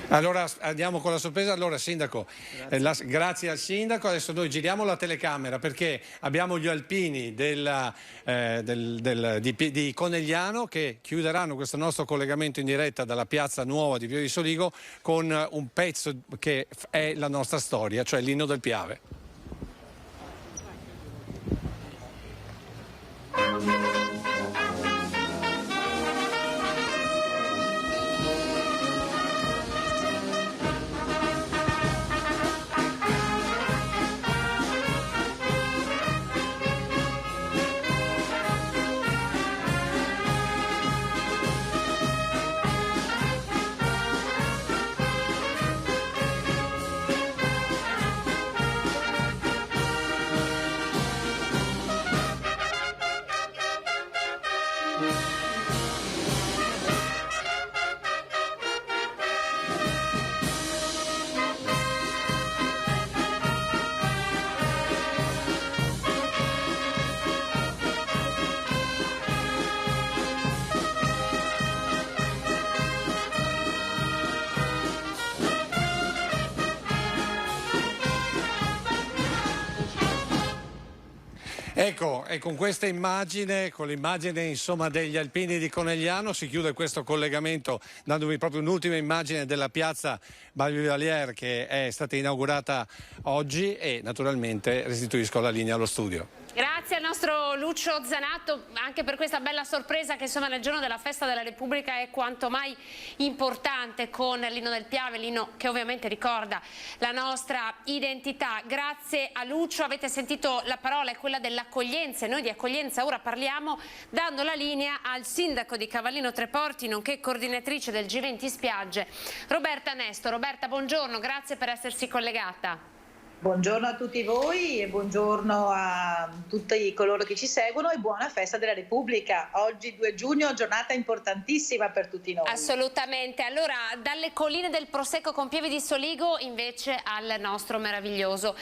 Allora andiamo con la sorpresa. Allora, Sindaco, grazie al Sindaco. Adesso noi giriamo la telecamera perché abbiamo gli alpini di Conegliano che chiuderanno questo nostro collegamento in diretta dalla piazza nuova di Pieve di Soligo con un pezzo che è la nostra storia, cioè l'inno del Piave. Ecco, e con questa immagine, con l'immagine insomma degli alpini di Conegliano, si chiude questo collegamento dandovi proprio un'ultima immagine della piazza Ballivalier che è stata inaugurata oggi e naturalmente restituisco la linea allo studio. Grazie. Grazie al nostro Lucio Zanatto anche per questa bella sorpresa che insomma nel giorno della festa della Repubblica è quanto mai importante, con l'inno del Piave, l'inno che ovviamente ricorda la nostra identità. Grazie a Lucio, avete sentito la parola, è quella dell'accoglienza, e noi di accoglienza ora parliamo dando la linea al sindaco di Cavallino Treporti nonché coordinatrice del G20 Spiagge, Roberta Nesto. Roberta, buongiorno, grazie per essersi collegata. Buongiorno a tutti voi e buongiorno a tutti coloro che ci seguono e buona festa della Repubblica. Oggi 2 giugno, giornata importantissima per tutti noi. Assolutamente. Allora, dalle colline del Prosecco con Pieve di Soligo invece al nostro meraviglioso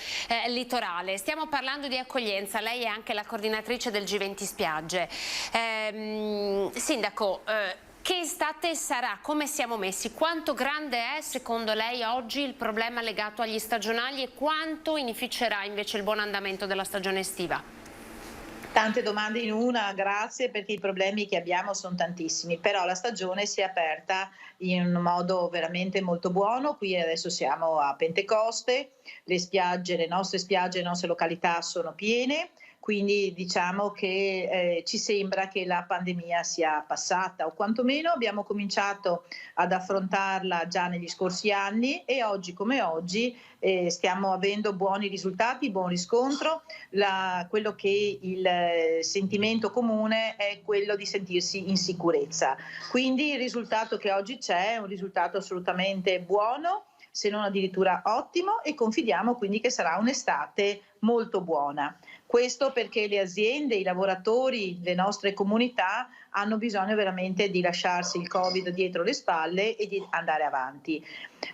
litorale. Stiamo parlando di accoglienza, lei è anche la coordinatrice del G20 Spiagge. Sindaco, che estate sarà? Come siamo messi? Quanto grande è secondo lei oggi il problema legato agli stagionali e quanto inficerà invece il buon andamento della stagione estiva? Tante domande in una, grazie, perché i problemi che abbiamo sono tantissimi, però la stagione si è aperta in un modo veramente molto buono. Qui adesso siamo a Pentecoste, le nostre spiagge, le nostre località sono piene. Quindi diciamo che ci sembra che la pandemia sia passata, o quantomeno abbiamo cominciato ad affrontarla già negli scorsi anni e oggi come oggi stiamo avendo buoni risultati, buon riscontro. Quello che il sentimento comune è quello di sentirsi in sicurezza. Quindi il risultato che oggi c'è è un risultato assolutamente buono, se non addirittura ottimo, e confidiamo quindi che sarà un'estate molto buona. Questo perché le aziende, i lavoratori, le nostre comunità hanno bisogno veramente di lasciarsi il Covid dietro le spalle e di andare avanti.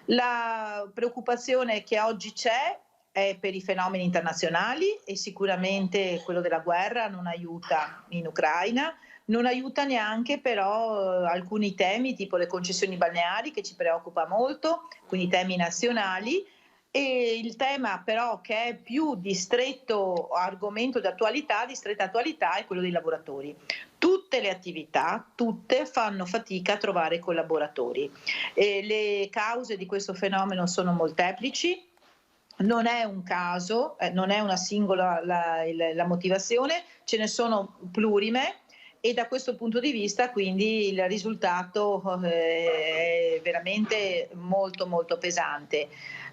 La preoccupazione che oggi c'è è per i fenomeni internazionali e sicuramente quello della guerra non aiuta in Ucraina. Non aiuta neanche però alcuni temi tipo le concessioni balneari, che ci preoccupa molto, quindi temi nazionali. E il tema però che è più di stretto argomento d'attualità, di stretta attualità, è quello dei lavoratori. Tutte le attività, tutte fanno fatica a trovare collaboratori. Le cause di questo fenomeno sono molteplici. Non è un caso, non è una singola la motivazione, ce ne sono plurime. E da questo punto di vista quindi il risultato è veramente molto molto pesante.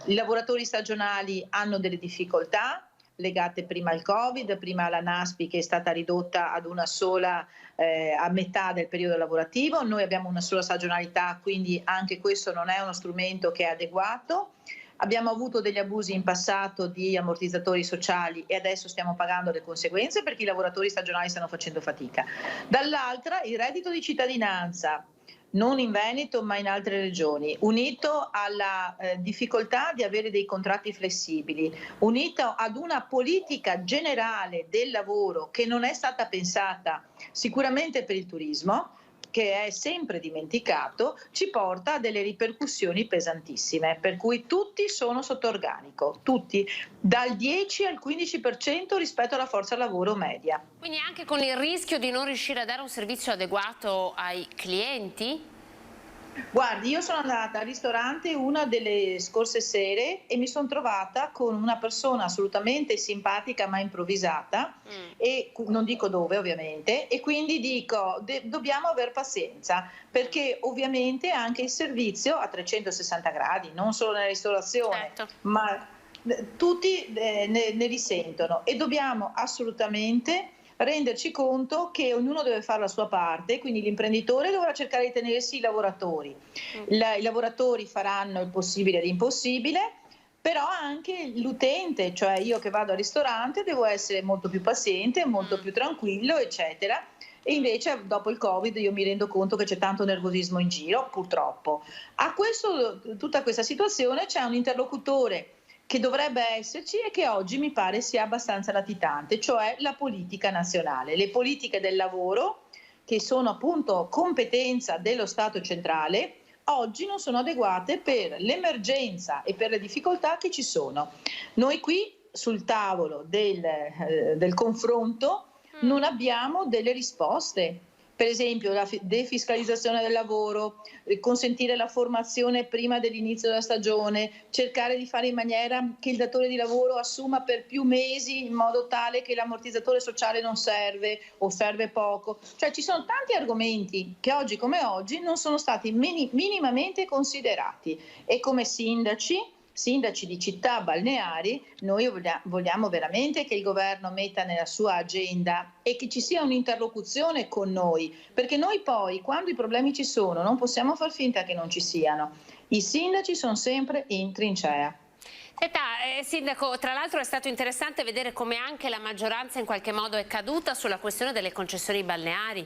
I lavoratori stagionali hanno delle difficoltà legate prima al Covid, prima alla NASPI che è stata ridotta ad una sola a metà del periodo lavorativo. Noi abbiamo una sola stagionalità, quindi anche questo non è uno strumento che è adeguato. Abbiamo avuto degli abusi in passato di ammortizzatori sociali e adesso stiamo pagando le conseguenze perché i lavoratori stagionali stanno facendo fatica. Dall'altra il reddito di cittadinanza, non in Veneto ma in altre regioni, unito alla difficoltà di avere dei contratti flessibili, unito ad una politica generale del lavoro che non è stata pensata sicuramente per il turismo, che è sempre dimenticato, ci porta a delle ripercussioni pesantissime, per cui tutti sono sotto organico, tutti, dal 10 al 15% rispetto alla forza lavoro media. Quindi anche con il rischio di non riuscire a dare un servizio adeguato ai clienti? Guardi, io sono andata al ristorante una delle scorse sere e mi sono trovata con una persona assolutamente simpatica ma improvvisata, e non dico dove ovviamente, e quindi dico dobbiamo aver pazienza perché ovviamente anche il servizio a 360 gradi, non solo nella ristorazione, certo, ma tutti ne risentono e dobbiamo assolutamente renderci conto che ognuno deve fare la sua parte, quindi l'imprenditore dovrà cercare di tenersi i lavoratori, i lavoratori faranno il possibile e l'impossibile, però anche l'utente, cioè io che vado al ristorante devo essere molto più paziente, molto più tranquillo, eccetera. E invece dopo il Covid io mi rendo conto che c'è tanto nervosismo in giro, purtroppo. A tutta questa situazione c'è un interlocutore che dovrebbe esserci e che oggi mi pare sia abbastanza latitante, cioè la politica nazionale, le politiche del lavoro che sono appunto competenza dello Stato centrale, oggi non sono adeguate per l'emergenza e per le difficoltà che ci sono. Noi qui sul tavolo del confronto non abbiamo delle risposte. Per esempio la defiscalizzazione del lavoro, consentire la formazione prima dell'inizio della stagione, cercare di fare in maniera che il datore di lavoro assuma per più mesi in modo tale che l'ammortizzatore sociale non serve o serve poco. Cioè ci sono tanti argomenti che oggi come oggi non sono stati minimamente considerati e come sindaci di città balneari, noi vogliamo veramente che il governo metta nella sua agenda e che ci sia un'interlocuzione con noi, perché noi poi, quando i problemi ci sono, non possiamo far finta che non ci siano. I sindaci sono sempre in trincea. Senta, Sindaco, tra l'altro è stato interessante vedere come anche la maggioranza in qualche modo è caduta sulla questione delle concessioni balneari,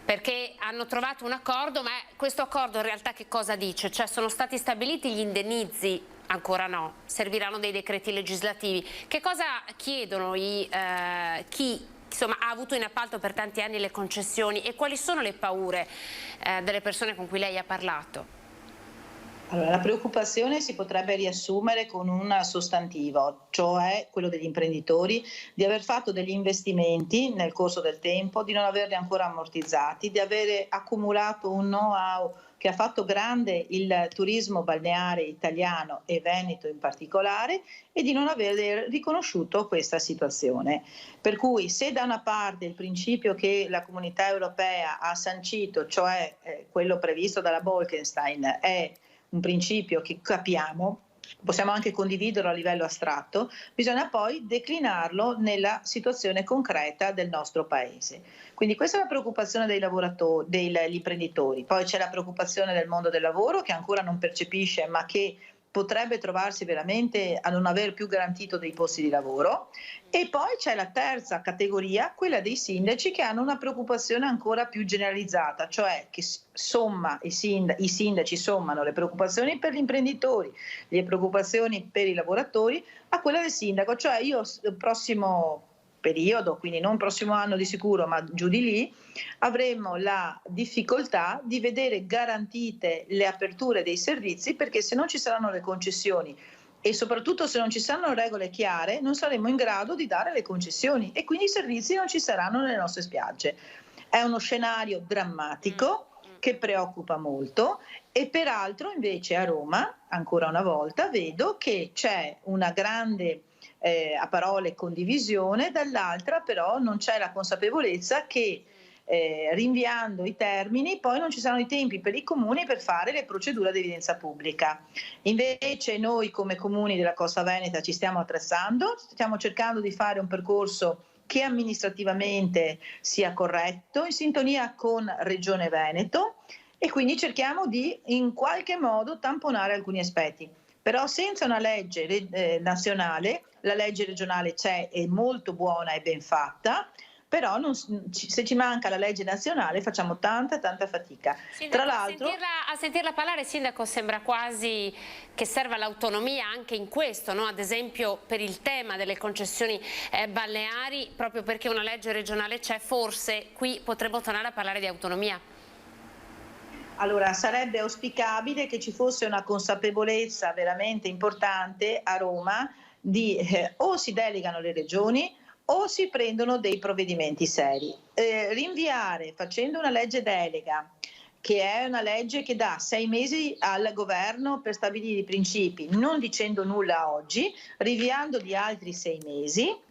perché hanno trovato un accordo, ma questo accordo in realtà che cosa dice? Cioè sono stati stabiliti gli indennizzi? Ancora no, serviranno dei decreti legislativi. Che cosa chiedono chi insomma, ha avuto in appalto per tanti anni le concessioni e quali sono le paure delle persone con cui lei ha parlato? Allora, la preoccupazione si potrebbe riassumere con un sostantivo, cioè quello degli imprenditori, di aver fatto degli investimenti nel corso del tempo, di non averli ancora ammortizzati, di avere accumulato un know-how che ha fatto grande il turismo balneare italiano e veneto in particolare e di non aver riconosciuto questa situazione. Per cui se da una parte il principio che la Comunità Europea ha sancito, cioè quello previsto dalla Bolkestein, è un principio che capiamo, possiamo anche condividerlo a livello astratto, bisogna poi declinarlo nella situazione concreta del nostro Paese. Quindi questa è la preoccupazione dei lavoratori, degli imprenditori. Poi c'è la preoccupazione del mondo del lavoro che ancora non percepisce ma che potrebbe trovarsi veramente a non aver più garantito dei posti di lavoro. E poi c'è la terza categoria, quella dei sindaci che hanno una preoccupazione ancora più generalizzata, cioè che i sindaci sommano le preoccupazioni per gli imprenditori, le preoccupazioni per i lavoratori a quella del sindaco, cioè io il prossimo periodo, quindi non prossimo anno di sicuro, ma giù di lì, avremo la difficoltà di vedere garantite le aperture dei servizi, perché se non ci saranno le concessioni e soprattutto se non ci saranno regole chiare non saremo in grado di dare le concessioni e quindi i servizi non ci saranno nelle nostre spiagge. È uno scenario drammatico che preoccupa molto e peraltro invece a Roma, ancora una volta, vedo che c'è una grande a parole condivisione, dall'altra però non c'è la consapevolezza che rinviando i termini poi non ci saranno i tempi per i comuni per fare le procedure di evidenza pubblica. Invece noi come comuni della Costa Veneta ci stiamo attrezzando, stiamo cercando di fare un percorso che amministrativamente sia corretto, in sintonia con Regione Veneto e quindi cerchiamo di in qualche modo tamponare alcuni aspetti. Però senza una legge nazionale, la legge regionale c'è, è molto buona e ben fatta, però se ci manca la legge nazionale facciamo tanta fatica. Sindaco, tra l'altro, a sentirla parlare, Sindaco, sembra quasi che serva l'autonomia anche in questo, no? Ad esempio per il tema delle concessioni balneari, proprio perché una legge regionale c'è, forse qui potremmo tornare a parlare di autonomia. Allora, sarebbe auspicabile che ci fosse una consapevolezza veramente importante a Roma di o si delegano le regioni o si prendono dei provvedimenti seri. Rinviare facendo una legge delega, che è una legge che dà 6 mesi al governo per stabilire i principi, non dicendo nulla oggi, rinviando di altri 6 mesi,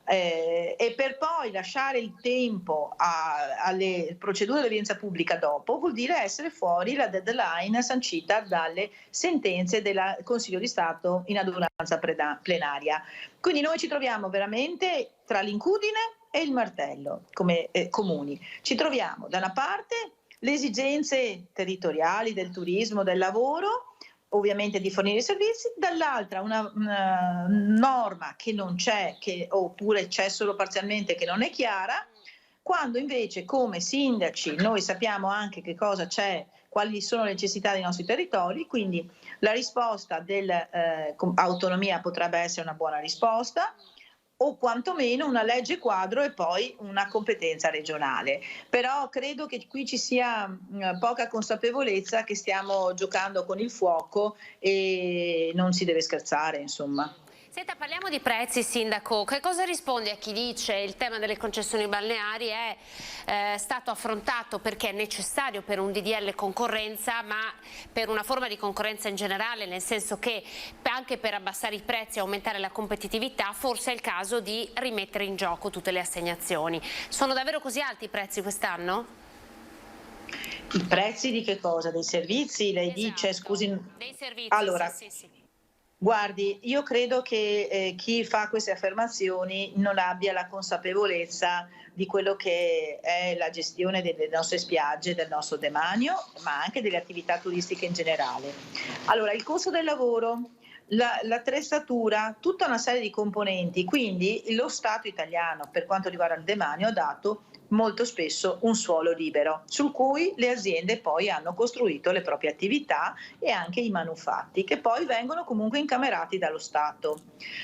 e per poi lasciare il tempo alle procedure di evidenza pubblica dopo, vuol dire essere fuori la deadline sancita dalle sentenze del Consiglio di Stato in adunanza plenaria. Quindi noi ci troviamo veramente tra l'incudine e il martello come comuni. Ci troviamo da una parte le esigenze territoriali del turismo, del lavoro, ovviamente di fornire i servizi, dall'altra una norma che non c'è, oppure c'è solo parzialmente, che non è chiara, quando invece come sindaci noi sappiamo anche che cosa c'è, quali sono le necessità dei nostri territori, quindi la risposta dell'autonomia potrebbe essere una buona risposta, o quantomeno una legge quadro e poi una competenza regionale. Però credo che qui ci sia poca consapevolezza che stiamo giocando con il fuoco e non si deve scherzare, insomma. Senta, parliamo di prezzi, Sindaco. Che cosa risponde a chi dice il tema delle concessioni balneari è stato affrontato perché è necessario per un DDL concorrenza, ma per una forma di concorrenza in generale, nel senso che anche per abbassare i prezzi e aumentare la competitività forse è il caso di rimettere in gioco tutte le assegnazioni. Sono davvero così alti i prezzi quest'anno? I prezzi di che cosa? Dei servizi? Lei dice, scusi? Dei servizi, allora, sì. Guardi, io credo che chi fa queste affermazioni non abbia la consapevolezza di quello che è la gestione delle nostre spiagge, del nostro demanio, ma anche delle attività turistiche in generale. Allora, il costo del lavoro, l'attrezzatura, tutta una serie di componenti, quindi lo Stato italiano, per quanto riguarda il demanio, ha dato molto spesso un suolo libero sul cui le aziende poi hanno costruito le proprie attività e anche i manufatti che poi vengono comunque incamerati dallo Stato.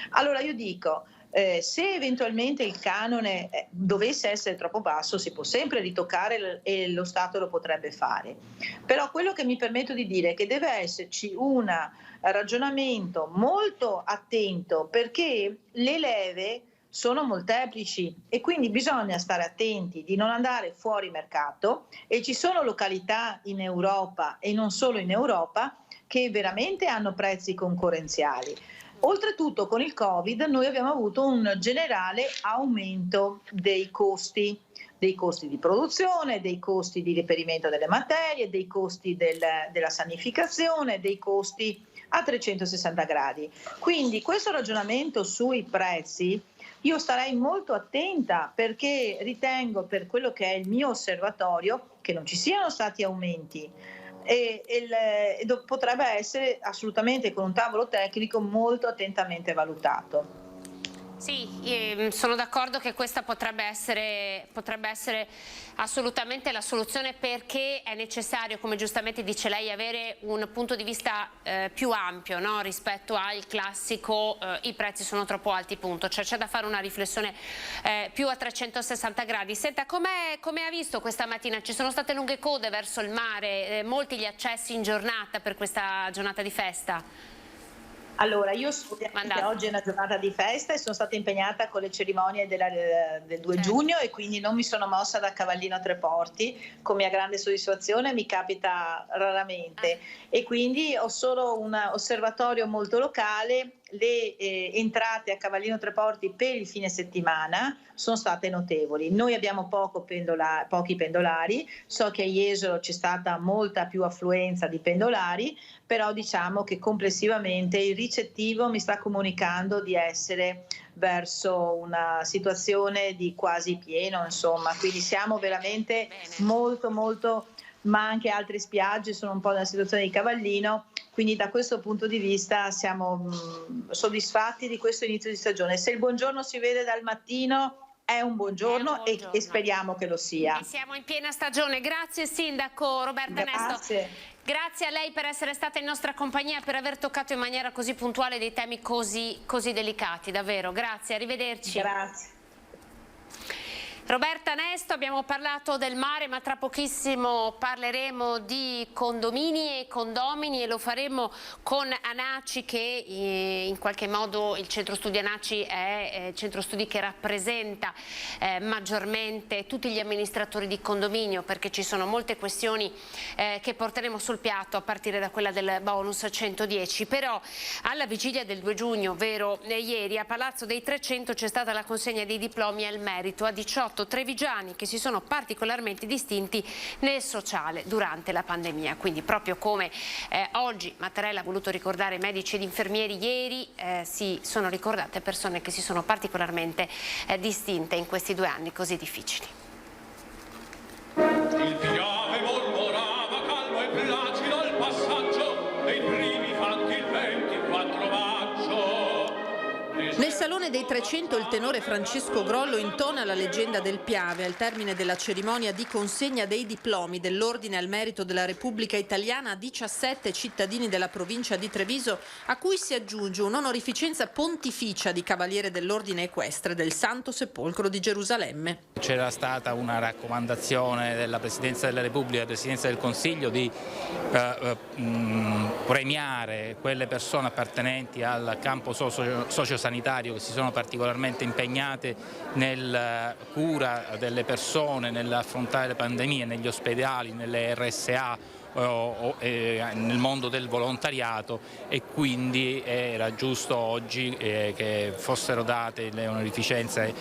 Allora io dico, se eventualmente il canone dovesse essere troppo basso si può sempre ritoccare e lo Stato lo potrebbe fare, però quello che mi permetto di dire è che deve esserci un ragionamento molto attento, perché le leve sono molteplici e quindi bisogna stare attenti di non andare fuori mercato, e ci sono località in Europa e non solo in Europa che veramente hanno prezzi concorrenziali. Oltretutto con il Covid noi abbiamo avuto un generale aumento dei costi di produzione, dei costi di reperimento delle materie, dei costi della sanificazione, dei costi a 360 gradi. Quindi questo ragionamento sui prezzi io starei molto attenta, perché ritengo, per quello che è il mio osservatorio, che non ci siano stati aumenti e potrebbe essere assolutamente con un tavolo tecnico molto attentamente valutato. Sì, sono d'accordo che questa potrebbe essere assolutamente la soluzione, perché è necessario, come giustamente dice lei, avere un punto di vista più ampio, no? Rispetto al classico i prezzi sono troppo alti, punto. Cioè c'è da fare una riflessione più a 360 gradi. Senta, come ha visto questa mattina? Ci sono state lunghe code verso il mare, molti gli accessi in giornata per questa giornata di festa? Allora, io so che oggi è una giornata di festa e sono stata impegnata con le cerimonie del 2 giugno e quindi non mi sono mossa da Cavallino Treporti, con mia grande soddisfazione, mi capita raramente, e quindi ho solo un osservatorio molto locale. Le entrate a Cavallino Treporti per il fine settimana sono state notevoli. Noi abbiamo pochi pendolari, so che a Jesolo c'è stata molta più affluenza di pendolari, però diciamo che complessivamente il ricettivo mi sta comunicando di essere verso una situazione di quasi pieno, insomma, quindi siamo veramente molto, ma anche altre spiagge sono un po' nella situazione di Cavallino, quindi da questo punto di vista siamo soddisfatti di questo inizio di stagione. Se il buongiorno si vede dal mattino è un buongiorno, e speriamo che lo sia. E siamo in piena stagione. Grazie Sindaco Roberta Nesto. Grazie a lei per essere stata in nostra compagnia, per aver toccato in maniera così puntuale dei temi così delicati, davvero. Grazie, arrivederci. Grazie. Roberta Nesto, abbiamo parlato del mare, ma tra pochissimo parleremo di condomini e condomini, e lo faremo con ANACI, che in qualche modo il centro studi ANACI è il centro studi che rappresenta maggiormente tutti gli amministratori di condominio, perché ci sono molte questioni che porteremo sul piatto, a partire da quella del bonus 110. Però alla vigilia del 2 giugno, ovvero ieri, a Palazzo dei 300 c'è stata la consegna dei diplomi al merito a 18 trevigiani che si sono particolarmente distinti nel sociale durante la pandemia. Quindi proprio come oggi Mattarella ha voluto ricordare medici ed infermieri, ieri si sono ricordate persone che si sono particolarmente distinte in questi 2 anni così difficili. Il piave mormorava calmo e placido al passaggio dei primi fatti il 24 maggio. Nel salone Salone dei 300 il tenore Francesco Grollo intona la leggenda del Piave al termine della cerimonia di consegna dei diplomi dell'Ordine al Merito della Repubblica Italiana a 17 cittadini della provincia di Treviso, a cui si aggiunge un'onorificenza pontificia di Cavaliere dell'Ordine Equestre del Santo Sepolcro di Gerusalemme. C'era stata una raccomandazione della Presidenza della Repubblica, della Presidenza del Consiglio di premiare quelle persone appartenenti al campo sociosanitario che si sono particolarmente impegnate nella cura delle persone, nell'affrontare le pandemie, negli ospedali, nelle RSA nel mondo del volontariato, e quindi era giusto oggi che fossero date le onorificenze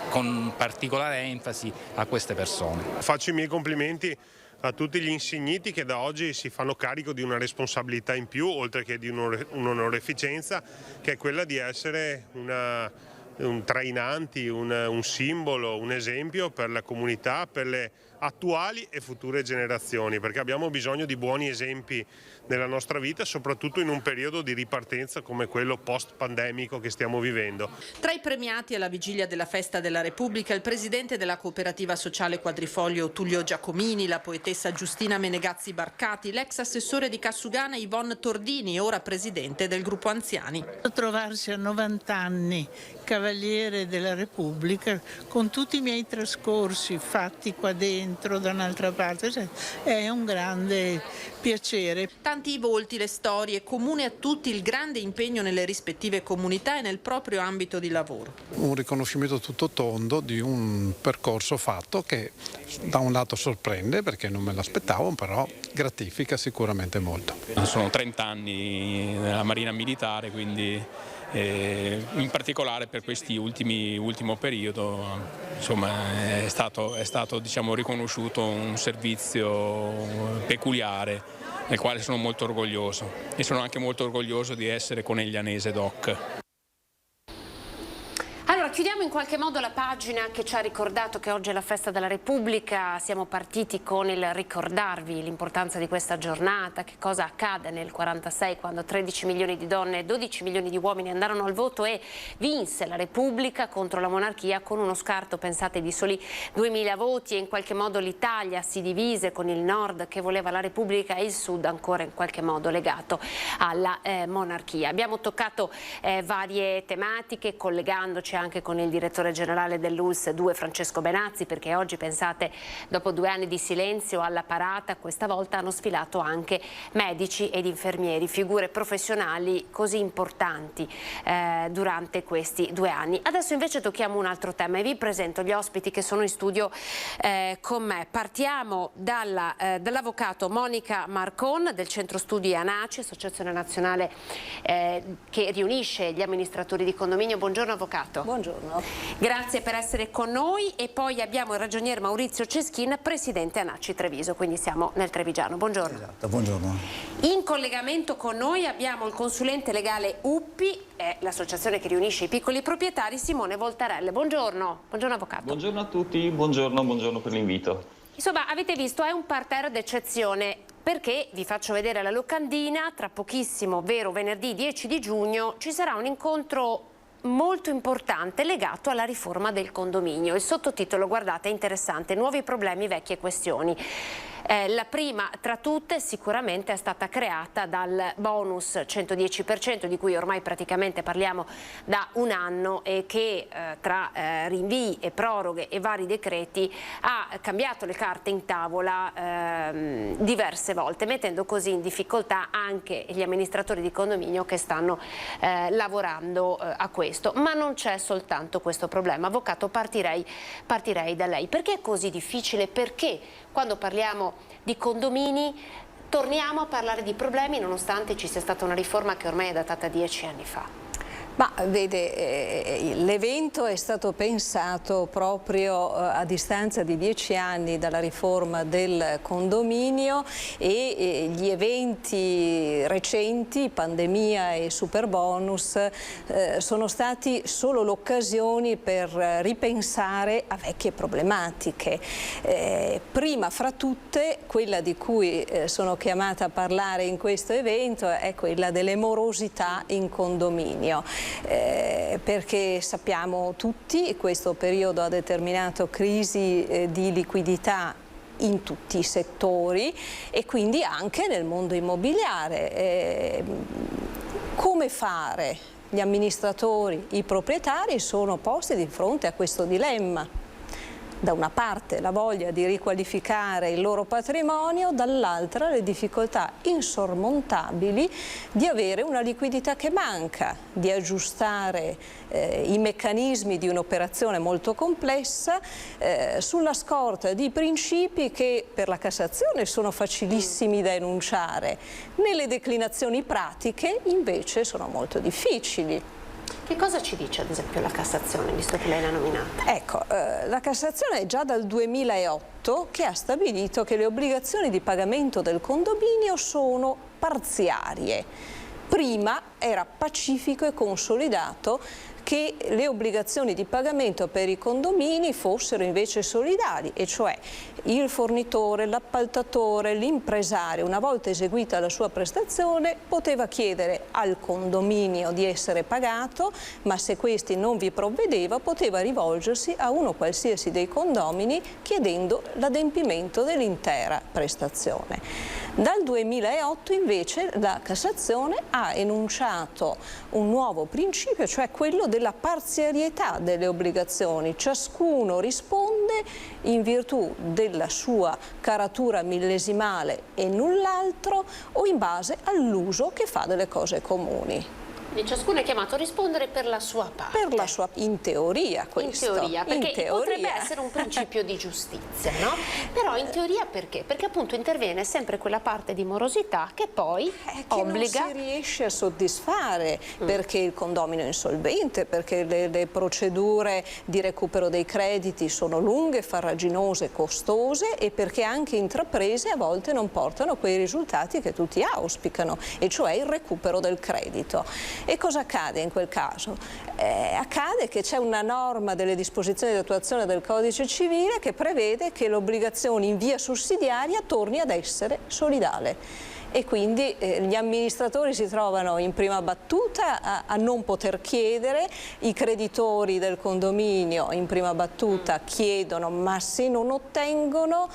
con particolare enfasi a queste persone. Faccio i miei complimenti a tutti gli insigniti che da oggi si fanno carico di una responsabilità in più, oltre che di un'onorificenza, che è quella di essere un trainanti, un simbolo, un esempio per la comunità, per le attuali e future generazioni, perché abbiamo bisogno di buoni esempi nella nostra vita, soprattutto in un periodo di ripartenza come quello post-pandemico che stiamo vivendo. Tra i premiati alla vigilia della Festa della Repubblica il presidente della cooperativa sociale Quadrifoglio Tullio Giacomini, la poetessa Giustina Menegazzi Barcati, l'ex assessore di Cassugana Yvonne Tordini, ora presidente del gruppo anziani. Trovarsi a 90 anni Cavaliere della Repubblica, con tutti i miei trascorsi fatti qua dentro da un'altra parte, è un grande piacere. Tanti i volti, le storie, comune a tutti il grande impegno nelle rispettive comunità e nel proprio ambito di lavoro. Un riconoscimento tutto tondo di un percorso fatto che da un lato sorprende perché non me l'aspettavo, però gratifica sicuramente molto. Sono 30 anni nella Marina Militare, quindi in particolare per questi ultimo periodo, insomma, è stato diciamo, riconosciuto un servizio peculiare del quale sono molto orgoglioso, e sono anche molto orgoglioso di essere coneglianese doc. Allora, chiudiamo in qualche modo la pagina che ci ha ricordato che oggi è la Festa della Repubblica. Siamo partiti con il ricordarvi l'importanza di questa giornata, che cosa accade nel 1946 quando 13 milioni di donne e 12 milioni di uomini andarono al voto e vinse la Repubblica contro la monarchia con uno scarto, pensate, di soli 2000 voti, e in qualche modo l'Italia si divise con il nord che voleva la Repubblica e il sud ancora in qualche modo legato alla monarchia. Abbiamo toccato varie tematiche collegandoci anche con il direttore generale dell'ULSS 2 Francesco Benazzi, perché oggi, pensate, dopo 2 anni di silenzio alla parata, questa volta hanno sfilato anche medici ed infermieri, figure professionali così importanti durante questi 2 anni. Adesso invece tocchiamo un altro tema e vi presento gli ospiti che sono in studio con me. Partiamo dall'avvocato Monica Marcon del Centro Studi ANACI, Associazione Nazionale che riunisce gli amministratori di condominio. Buongiorno avvocato. Buongiorno. Grazie per essere con noi. E poi abbiamo il ragionier Maurizio Ceschin, presidente ANACI Treviso, quindi siamo nel trevigiano. Buongiorno. Esatto, buongiorno. In collegamento con noi abbiamo il consulente legale UPPI, l'associazione che riunisce i piccoli proprietari, Simone Voltarelle. Buongiorno. Buongiorno avvocato. Buongiorno a tutti, buongiorno per l'invito. Insomma, avete visto, è un parterre d'eccezione, perché vi faccio vedere la locandina. Tra pochissimo, ovvero venerdì 10 di giugno, ci sarà un incontro molto importante legato alla riforma del condominio. Il sottotitolo, guardate, è interessante: nuovi problemi, vecchie questioni. La prima tra tutte sicuramente è stata creata dal bonus 110%, di cui ormai praticamente parliamo da un anno, e che tra rinvii e proroghe e vari decreti ha cambiato le carte in tavola diverse volte, mettendo così in difficoltà anche gli amministratori di condominio che stanno lavorando a questo. Ma non c'è soltanto questo problema. Avvocato, partirei da lei. Perché è così difficile? Perché quando parliamo di condomini torniamo a parlare di problemi nonostante ci sia stata una riforma che ormai è datata 10 anni fa? Ma vede, l'evento è stato pensato proprio a distanza di 10 anni dalla riforma del condominio, e gli eventi recenti, pandemia e superbonus, sono stati solo l'occasione per ripensare a vecchie problematiche. Prima fra tutte, quella di cui sono chiamata a parlare in questo evento è quella delle morosità in condominio. perché sappiamo tutti che questo periodo ha determinato crisi di liquidità in tutti i settori e quindi anche nel mondo immobiliare. Come fare? Gli amministratori, i proprietari sono posti di fronte a questo dilemma. Da una parte la voglia di riqualificare il loro patrimonio, dall'altra le difficoltà insormontabili di avere una liquidità che manca, di aggiustare i meccanismi di un'operazione molto complessa sulla scorta di principi che per la Cassazione sono facilissimi da enunciare, nelle declinazioni pratiche invece sono molto difficili. Che cosa ci dice ad esempio la Cassazione, visto che lei l'ha nominata? Ecco, la Cassazione è già dal 2008 che ha stabilito che le obbligazioni di pagamento del condominio sono parziarie. Prima era pacifico e consolidato che le obbligazioni di pagamento per i condomini fossero invece solidali, e cioè il fornitore, l'appaltatore, l'impresario, una volta eseguita la sua prestazione, poteva chiedere al condominio di essere pagato, ma se questi non vi provvedeva poteva rivolgersi a uno qualsiasi dei condomini chiedendo l'adempimento dell'intera prestazione. Dal 2008 invece la Cassazione ha enunciato un nuovo principio, cioè quello della parzialità delle obbligazioni. Ciascuno risponde in virtù della sua caratura millesimale e null'altro o in base all'uso che fa delle cose comuni. Quindi ciascuno è chiamato a rispondere per la sua parte. Per la sua, in teoria questo. In teoria, perché in teoria. potrebbe essere un principio di giustizia, no? Però in teoria perché? Perché appunto interviene sempre quella parte di morosità che poi obbliga. Non si riesce a soddisfare perché il condomino è insolvente, perché le procedure di recupero dei crediti sono lunghe, farraginose, costose e perché anche intraprese a volte non portano quei risultati che tutti auspicano, e cioè il recupero del credito. E cosa accade in quel caso? Accade che c'è una norma delle disposizioni di attuazione del Codice Civile che prevede che l'obbligazione in via sussidiaria torni ad essere solidale. E quindi gli amministratori si trovano in prima battuta a non poter chiedere, i creditori del condominio in prima battuta chiedono, ma se non ottengono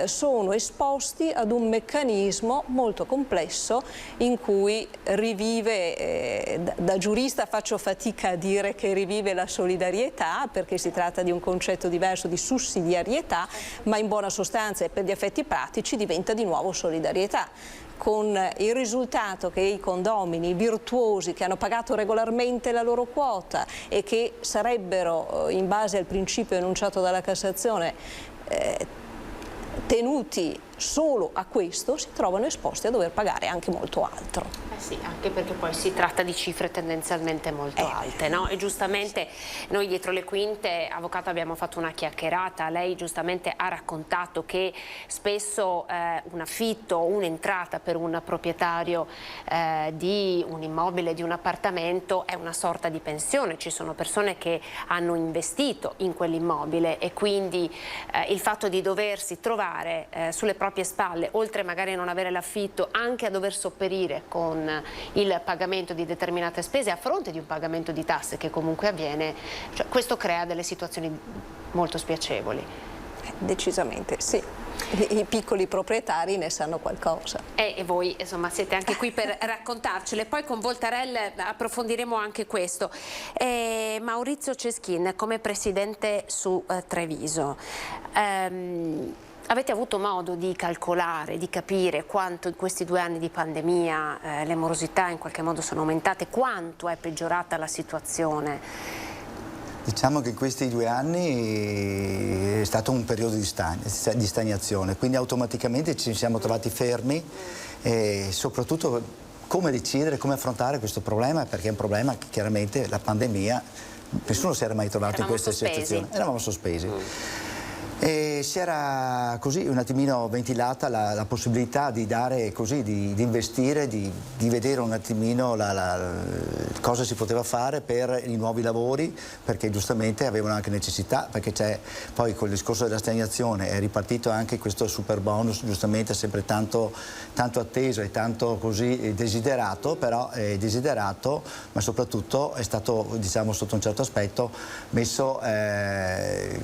sono esposti ad un meccanismo molto complesso in cui rivive, da giurista faccio fatica a dire che rivive la solidarietà perché si tratta di un concetto diverso di sussidiarietà, ma in buona sostanza e per gli effetti pratici diventa di nuovo solidarietà, con il risultato che i condomini virtuosi che hanno pagato regolarmente la loro quota e che sarebbero, in base al principio enunciato dalla Cassazione, tenuti solo a questo, si trovano esposti a dover pagare anche molto altro. Sì, anche perché poi si tratta di cifre tendenzialmente molto alte, no? E giustamente noi dietro le quinte, avvocato, abbiamo fatto una chiacchierata, lei giustamente ha raccontato che spesso un affitto o un'entrata per un proprietario di un immobile, di un appartamento, è una sorta di pensione. Ci sono persone che hanno investito in quell'immobile e quindi il fatto di doversi trovare sulle proprie spalle, oltre magari a non avere l'affitto, anche a dover sopperire con il pagamento di determinate spese a fronte di un pagamento di tasse che comunque avviene, cioè, questo crea delle situazioni molto spiacevoli. Decisamente sì. I piccoli proprietari ne sanno qualcosa. E voi insomma siete anche qui per raccontarcele. Poi con Voltarel approfondiremo anche questo. Maurizio Ceschin, come presidente su Treviso, avete avuto modo di calcolare, di capire quanto in questi 2 anni di pandemia le morosità in qualche modo sono aumentate, quanto è peggiorata la situazione? Diciamo che in questi 2 anni è stato un periodo di stagnazione, quindi automaticamente ci siamo trovati fermi e soprattutto come decidere, come affrontare questo problema, perché è un problema che chiaramente la pandemia, nessuno si era mai trovato in questa situazione, eravamo sospesi. E si era così un attimino ventilata la possibilità di dare così, di investire, di vedere un attimino cosa si poteva fare per i nuovi lavori, perché giustamente avevano anche necessità, perché c'è poi col discorso della stagnazione è ripartito anche questo super bonus, giustamente sempre tanto atteso e tanto così desiderato, però è desiderato, ma soprattutto è stato, diciamo, sotto un certo aspetto messo, è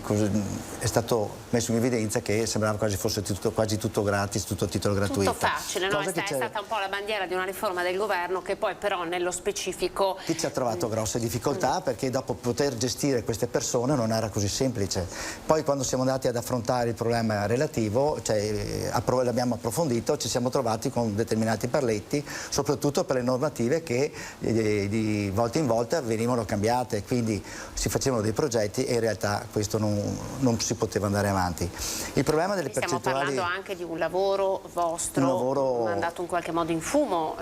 stato messo in evidenza che sembrava quasi fosse quasi tutto gratis, tutto a titolo gratuito. Tutto facile, no? È stata un po' la bandiera di una riforma del governo che poi però nello specifico... Che ci ha trovato grosse difficoltà perché dopo poter gestire queste persone non era così semplice. Poi quando siamo andati ad affrontare il problema relativo, cioè, l'abbiamo approfondito, ci siamo trovati con determinati parletti, soprattutto per le normative che di volta in volta venivano cambiate, quindi si facevano dei progetti e in realtà questo non si poteva andare avanti. Il problema delle percentuali... Stiamo parlando anche di un lavoro vostro, andato in qualche modo in fumo?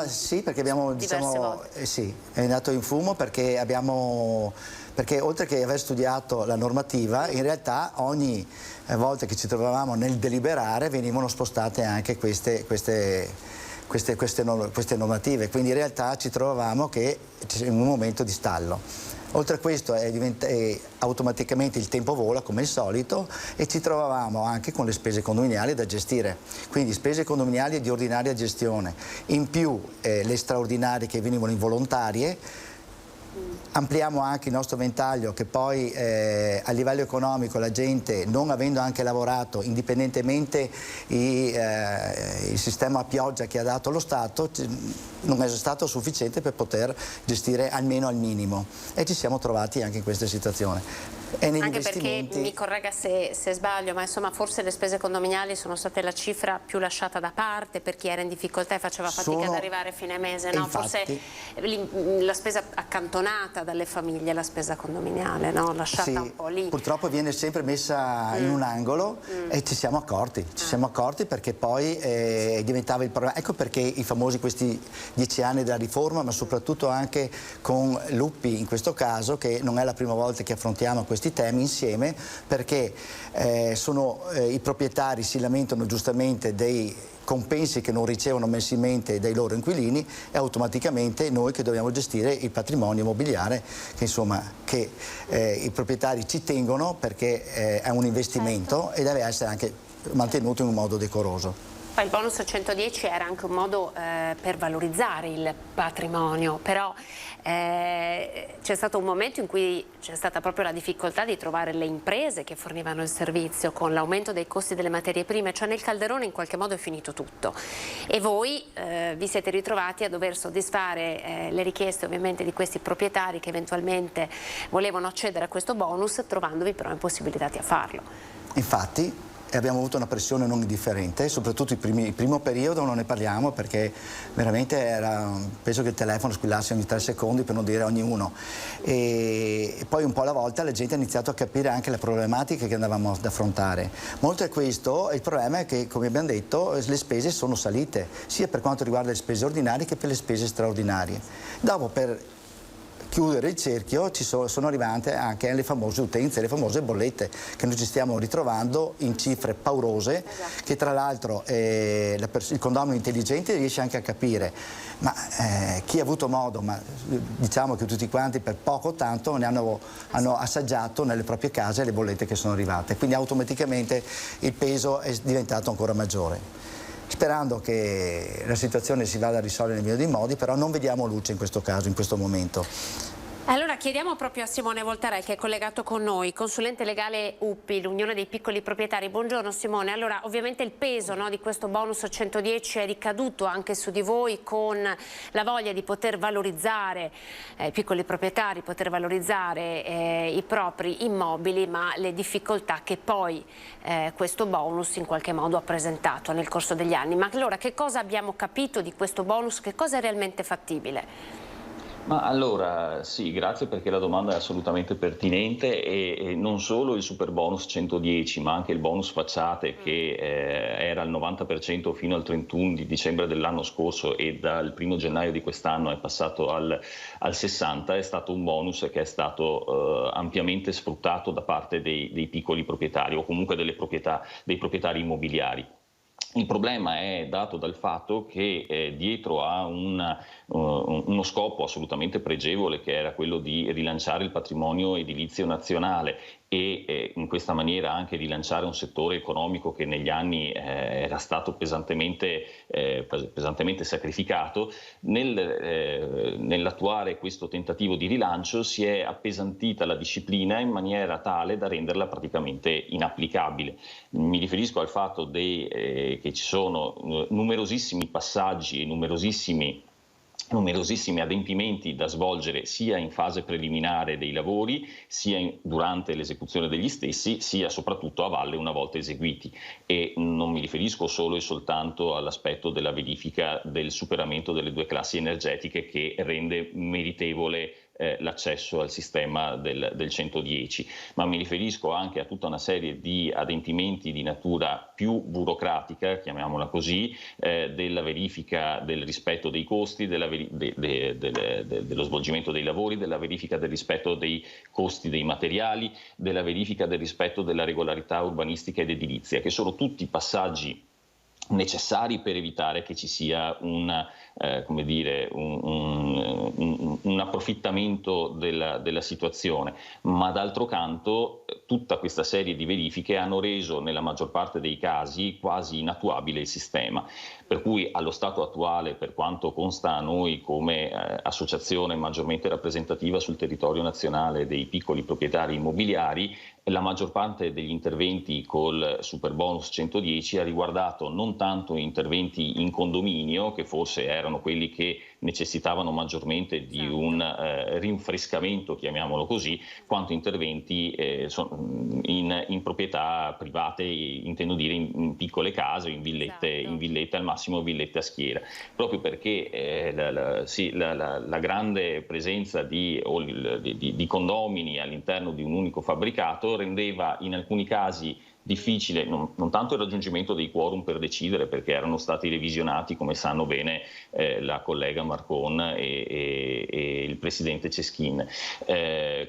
Sì, perché abbiamo, diciamo, sì, è andato in fumo perché perché oltre che aver studiato la normativa, in realtà ogni volta che ci trovavamo nel deliberare venivano spostate anche queste normative, quindi in realtà ci trovavamo che c'è un momento di stallo. Oltre a questo automaticamente il tempo vola come al solito e ci trovavamo anche con le spese condominiali da gestire, quindi spese condominiali di ordinaria gestione, in più le straordinarie che venivano involontarie. Ampliamo anche il nostro ventaglio che poi a livello economico la gente, non avendo anche lavorato, indipendentemente il sistema a pioggia che ha dato lo Stato, non è stato sufficiente per poter gestire almeno al minimo e ci siamo trovati anche in questa situazione. Anche perché, mi corregga se sbaglio, ma insomma forse le spese condominiali sono state la cifra più lasciata da parte per chi era in difficoltà e faceva fatica ad arrivare a fine mese, no? Forse la spesa accantonata dalle famiglie, la spesa condominiale, no? Lasciata un po' lì. Purtroppo viene sempre messa in un angolo e ci siamo accorti perché poi diventava il problema. Ecco perché i famosi questi 10 anni della riforma, ma soprattutto anche con Lupi in questo caso, che non è la prima volta che affrontiamo questi temi insieme, perché i proprietari si lamentano giustamente dei compensi che non ricevono mensilmente dai loro inquilini e automaticamente noi che dobbiamo gestire il patrimonio immobiliare che i proprietari ci tengono perché è un investimento e deve essere anche mantenuto in un modo decoroso. Poi il bonus 110 era anche un modo per valorizzare il patrimonio, però c'è stato un momento in cui c'è stata proprio la difficoltà di trovare le imprese che fornivano il servizio con l'aumento dei costi delle materie prime, cioè nel calderone in qualche modo è finito tutto e voi vi siete ritrovati a dover soddisfare le richieste ovviamente di questi proprietari che eventualmente volevano accedere a questo bonus, trovandovi però impossibilitati a farlo. Infatti abbiamo avuto una pressione non indifferente, soprattutto il primo periodo non ne parliamo perché veramente penso che il telefono squillasse ogni 3 secondi per non dire ogni uno e poi un po' alla volta la gente ha iniziato a capire anche le problematiche che andavamo ad affrontare. Molto è questo, il problema è che come abbiamo detto le spese sono salite sia per quanto riguarda le spese ordinarie che per le spese straordinarie. Dopo per chiudere il cerchio sono arrivate anche le famose utenze, le famose bollette che noi ci stiamo ritrovando in cifre paurose che tra l'altro il condomino intelligente riesce anche a capire, ma chi ha avuto modo, ma diciamo che tutti quanti per poco o tanto hanno assaggiato nelle proprie case le bollette che sono arrivate, quindi automaticamente il peso è diventato ancora maggiore. Sperando che la situazione si vada a risolvere nel migliore dei modi, però non vediamo luce in questo caso, in questo momento. Allora chiediamo proprio a Simone Voltarel che è collegato con noi, consulente legale UPI, l'Unione dei Piccoli Proprietari. Buongiorno Simone, allora ovviamente il peso di questo bonus 110 è ricaduto anche su di voi con la voglia di poter valorizzare i piccoli proprietari, poter valorizzare i propri immobili, ma le difficoltà che poi questo bonus in qualche modo ha presentato nel corso degli anni. Ma allora che cosa abbiamo capito di questo bonus, che cosa è realmente fattibile? Ma allora sì, grazie perché la domanda è assolutamente pertinente e non solo il super bonus 110 ma anche il bonus facciate che era al 90% fino al 31 di dicembre dell'anno scorso e dal 1 gennaio di quest'anno è passato al 60%, è stato un bonus che è stato ampiamente sfruttato da parte dei piccoli proprietari o comunque dei proprietari immobiliari. Il problema è dato dal fatto che dietro a uno scopo assolutamente pregevole che era quello di rilanciare il patrimonio edilizio nazionale e in questa maniera anche rilanciare un settore economico che negli anni era stato pesantemente sacrificato, nell'attuare questo tentativo di rilancio si è appesantita la disciplina in maniera tale da renderla praticamente inapplicabile. Mi riferisco al fatto che ci sono numerosissimi passaggi e numerosissimi adempimenti da svolgere sia in fase preliminare dei lavori, sia durante l'esecuzione degli stessi, sia soprattutto a valle una volta eseguiti. E non mi riferisco solo e soltanto all'aspetto della verifica del superamento delle 2 classi energetiche che rende meritevole l'accesso al sistema del 110, ma mi riferisco anche a tutta una serie di adempimenti di natura più burocratica, chiamiamola così, della verifica del rispetto dei costi, dello svolgimento dei lavori, della verifica del rispetto dei costi dei materiali, della verifica del rispetto della regolarità urbanistica ed edilizia, che sono tutti passaggi necessari per evitare che ci sia un approfittamento della situazione, ma d'altro canto tutta questa serie di verifiche hanno reso nella maggior parte dei casi quasi inattuabile il sistema, per cui allo stato attuale, per quanto consta a noi come associazione maggiormente rappresentativa sul territorio nazionale dei piccoli proprietari immobiliari, la maggior parte degli interventi col super bonus 110 ha riguardato non tanto interventi in condominio, che forse erano quelli che necessitavano maggiormente di un rinfrescamento, chiamiamolo così, quanto interventi in proprietà private, intendo dire in piccole case, in villette, al massimo villette a schiera, proprio perché la grande presenza di condomini all'interno di un unico fabbricato rendeva in alcuni casi difficile non tanto il raggiungimento dei quorum per decidere, perché erano stati revisionati, come sanno bene la collega Marcon e il presidente Ceschin,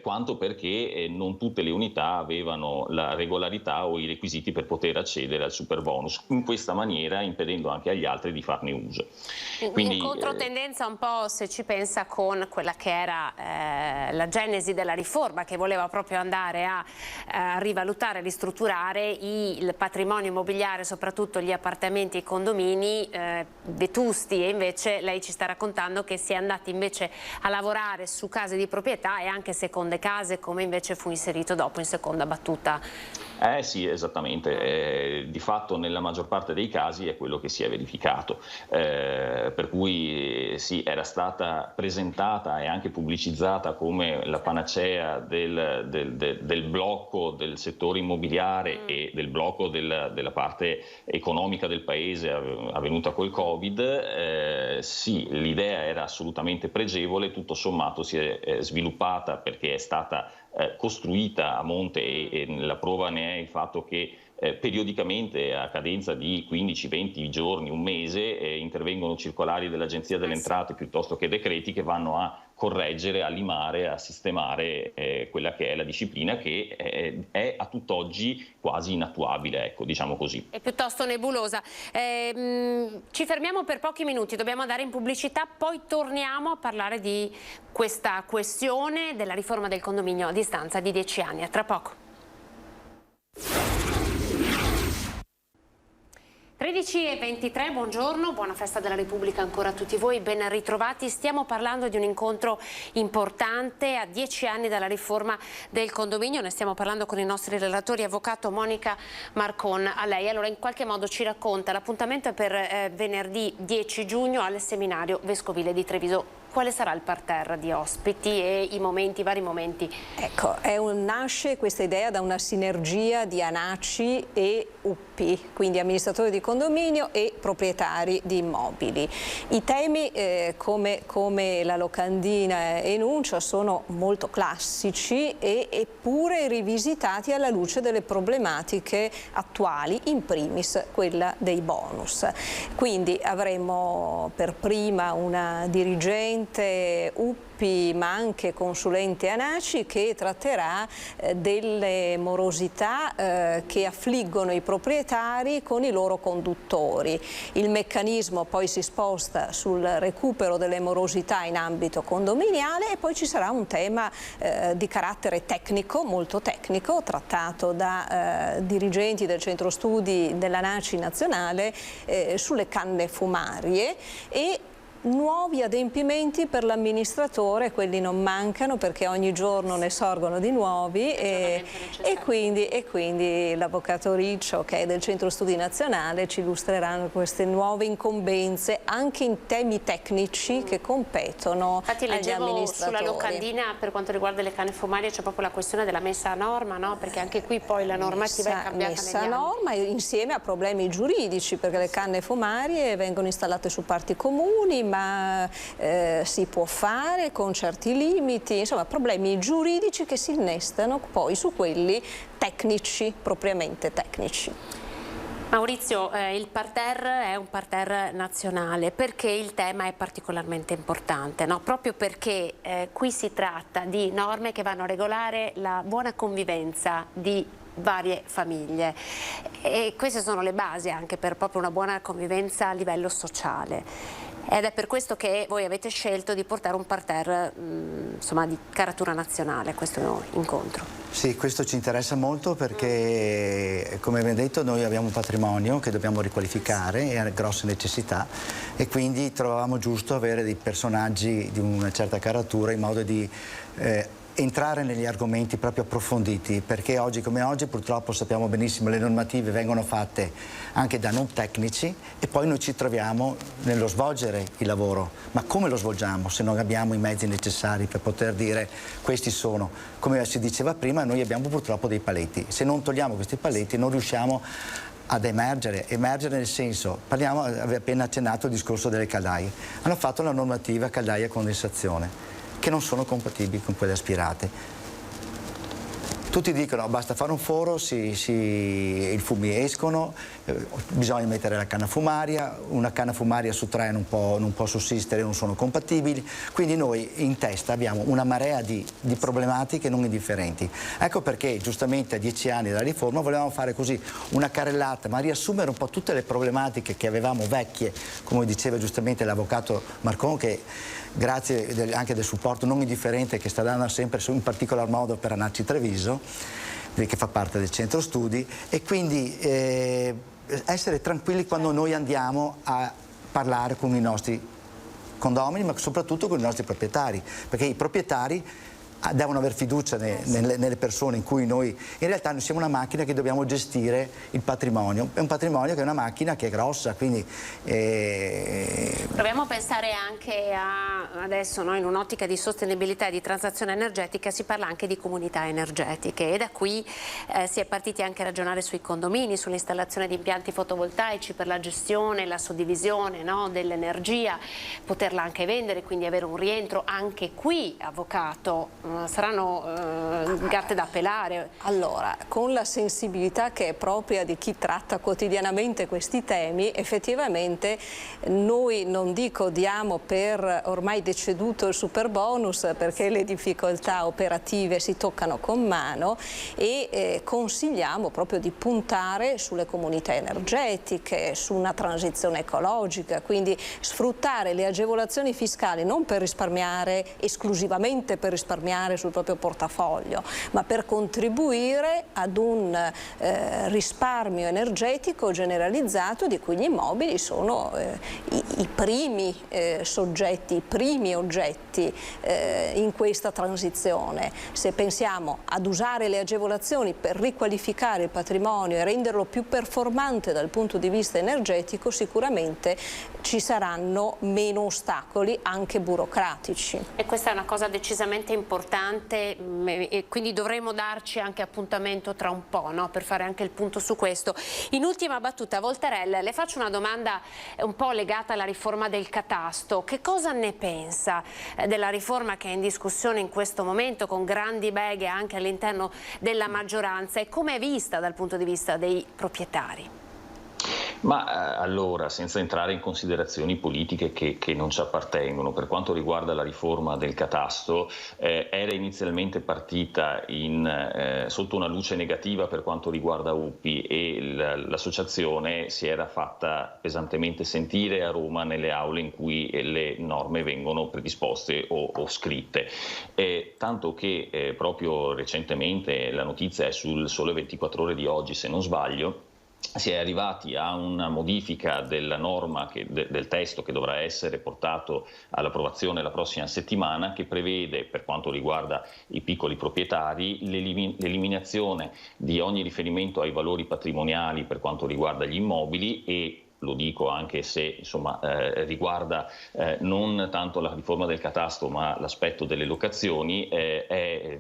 quanto perché non tutte le unità avevano la regolarità o i requisiti per poter accedere al super bonus, in questa maniera impedendo anche agli altri di farne uso. Quindi, in controtendenza un po', se ci pensa, con quella che era la genesi della riforma, che voleva proprio andare a rivalutare, ristrutturare il patrimonio immobiliare, soprattutto gli appartamenti e i condomini vetusti, e invece lei ci sta raccontando che si è andati invece a lavorare su case di proprietà e anche seconde case, come invece fu inserito dopo in seconda battuta. Sì, esattamente, di fatto nella maggior parte dei casi è quello che si è verificato, per cui sì, era stata presentata e anche pubblicizzata come la panacea del blocco del settore immobiliare e del blocco della parte economica del paese avvenuta col Covid. Sì, l'idea era assolutamente pregevole, tutto sommato si è sviluppata perché è stata costruita a monte e la prova ne è il fatto che periodicamente, a cadenza di 15-20 giorni, un mese, intervengono circolari dell'Agenzia delle Entrate piuttosto che decreti che vanno a correggere, a limare, a sistemare quella che è la disciplina, che è a tutt'oggi quasi inattuabile, ecco, diciamo così. È piuttosto nebulosa. Ci fermiamo per pochi minuti, dobbiamo andare in pubblicità, poi torniamo a parlare di questa questione della riforma del condominio a distanza di 10 anni. A tra poco. 13:23, buongiorno, buona festa della Repubblica ancora a tutti voi, ben ritrovati. Stiamo parlando di un incontro importante a 10 anni dalla riforma del condominio, ne stiamo parlando con i nostri relatori, avvocato Monica Marcon. A lei, allora, in qualche modo ci racconta, l'appuntamento è per venerdì 10 giugno al seminario vescovile di Treviso. quale sarà il parterre di ospiti e i vari momenti? Ecco, nasce questa idea da una sinergia di ANACI e UPI, quindi amministratori di condominio e proprietari di immobili. I temi, come la locandina enuncia, sono molto classici eppure rivisitati alla luce delle problematiche attuali, in primis quella dei bonus. Quindi avremo per prima una dirigente UPI ma anche consulente ANACI che tratterà delle morosità che affliggono i proprietari con i loro conduttori. Il meccanismo poi si sposta sul recupero delle morosità in ambito condominiale e poi ci sarà un tema di carattere tecnico, molto tecnico, trattato da dirigenti del centro studi dell'ANACI nazionale sulle canne fumarie e nuovi adempimenti per l'amministratore. Quelli non mancano perché ogni giorno ne sorgono di nuovi e quindi l'avvocato Riccio, che è del Centro Studi Nazionale, ci illustreranno queste nuove incombenze anche in temi tecnici che competono agli amministratori. Sulla locandina, per quanto riguarda le canne fumarie, c'è proprio la questione della messa a norma, no? Perché anche qui poi la normativa è cambiata messa a norma insieme a problemi giuridici, perché le canne fumarie vengono installate su parti comuni, ma si può fare con certi limiti, insomma problemi giuridici che si innestano poi su quelli tecnici, propriamente tecnici. Maurizio, il parterre è un parterre nazionale perché il tema è particolarmente importante, no? Proprio perché qui si tratta di norme che vanno a regolare la buona convivenza di varie famiglie e queste sono le basi anche per proprio una buona convivenza a livello sociale. Ed è per questo che voi avete scelto di portare un parterre insomma, di caratura nazionale a questo incontro. Sì, questo ci interessa molto perché, come abbiamo detto, noi abbiamo un patrimonio che dobbiamo riqualificare e ha grosse necessità e quindi trovavamo giusto avere dei personaggi di una certa caratura in modo di entrare negli argomenti proprio approfonditi, perché oggi come oggi purtroppo sappiamo benissimo le normative vengono fatte anche da non tecnici e poi noi ci troviamo nello svolgere il lavoro. Ma come lo svolgiamo se non abbiamo i mezzi necessari per poter dire questi sono? Come si diceva prima, noi abbiamo purtroppo dei paletti. Se non togliamo questi paletti non riusciamo ad emergere nel senso, avevo appena accennato il discorso delle caldaie. Hanno fatto la normativa caldaia e condensazione che non sono compatibili con quelle aspirate. Tutti dicono basta fare un foro, i fumi escono, bisogna mettere la canna fumaria, una canna fumaria su 3 non può sussistere, non sono compatibili, quindi noi in testa abbiamo una marea di problematiche non indifferenti. Ecco perché giustamente a 10 anni dalla riforma volevamo fare così una carrellata, ma riassumere un po' tutte le problematiche che avevamo vecchie, come diceva giustamente l'avvocato Marcon, che grazie anche del supporto non indifferente che sta dando sempre, in particolar modo per ANACI Treviso, che fa parte del centro studi, e quindi essere tranquilli quando noi andiamo a parlare con i nostri condomini, ma soprattutto con i nostri proprietari, perché i proprietari devono aver fiducia nelle persone in cui noi, in realtà noi siamo una macchina che dobbiamo gestire il patrimonio, è un patrimonio che è una macchina che è grossa, quindi proviamo a pensare anche adesso, no, in un'ottica di sostenibilità e di transazione energetica si parla anche di comunità energetiche e da qui si è partiti anche a ragionare sui condomini, sull'installazione di impianti fotovoltaici per la gestione, la suddivisione, no, dell'energia, poterla anche vendere, quindi avere un rientro anche qui, avvocato. Saranno gatte da pelare. Allora, con la sensibilità che è propria di chi tratta quotidianamente questi temi, effettivamente noi non dico diamo per ormai deceduto il superbonus perché le difficoltà operative si toccano con mano e consigliamo proprio di puntare sulle comunità energetiche, su una transizione ecologica, quindi sfruttare le agevolazioni fiscali non per risparmiare, esclusivamente per risparmiare sul proprio portafoglio, ma per contribuire ad un risparmio energetico generalizzato di cui gli immobili sono i primi soggetti, i primi oggetti avanti in questa transizione. Se pensiamo ad usare le agevolazioni per riqualificare il patrimonio e renderlo più performante dal punto di vista energetico, sicuramente ci saranno meno ostacoli anche burocratici. E questa è una cosa decisamente importante, e quindi dovremo darci anche appuntamento tra un po', no? Per fare anche il punto su questo. In ultima battuta, Voltarella, le faccio una domanda un po' legata alla riforma del catasto. Che cosa ne pensa della riforma che è in discussione in questo momento, con grandi beghe anche all'interno della maggioranza, e come è vista dal punto di vista dei proprietari? Ma allora, senza entrare in considerazioni politiche che non ci appartengono, per quanto riguarda la riforma del catasto, era inizialmente partita sotto una luce negativa per quanto riguarda UPI, e l'associazione si era fatta pesantemente sentire a Roma nelle aule in cui le norme vengono predisposte o scritte. Tanto che proprio recentemente, la notizia è sul Sole 24 Ore di oggi se non sbaglio, si è arrivati a una modifica della norma del testo che dovrà essere portato all'approvazione la prossima settimana, che prevede, per quanto riguarda i piccoli proprietari, l'eliminazione di ogni riferimento ai valori patrimoniali per quanto riguarda gli immobili, e lo dico anche se riguarda non tanto la riforma del catasto ma l'aspetto delle locazioni, è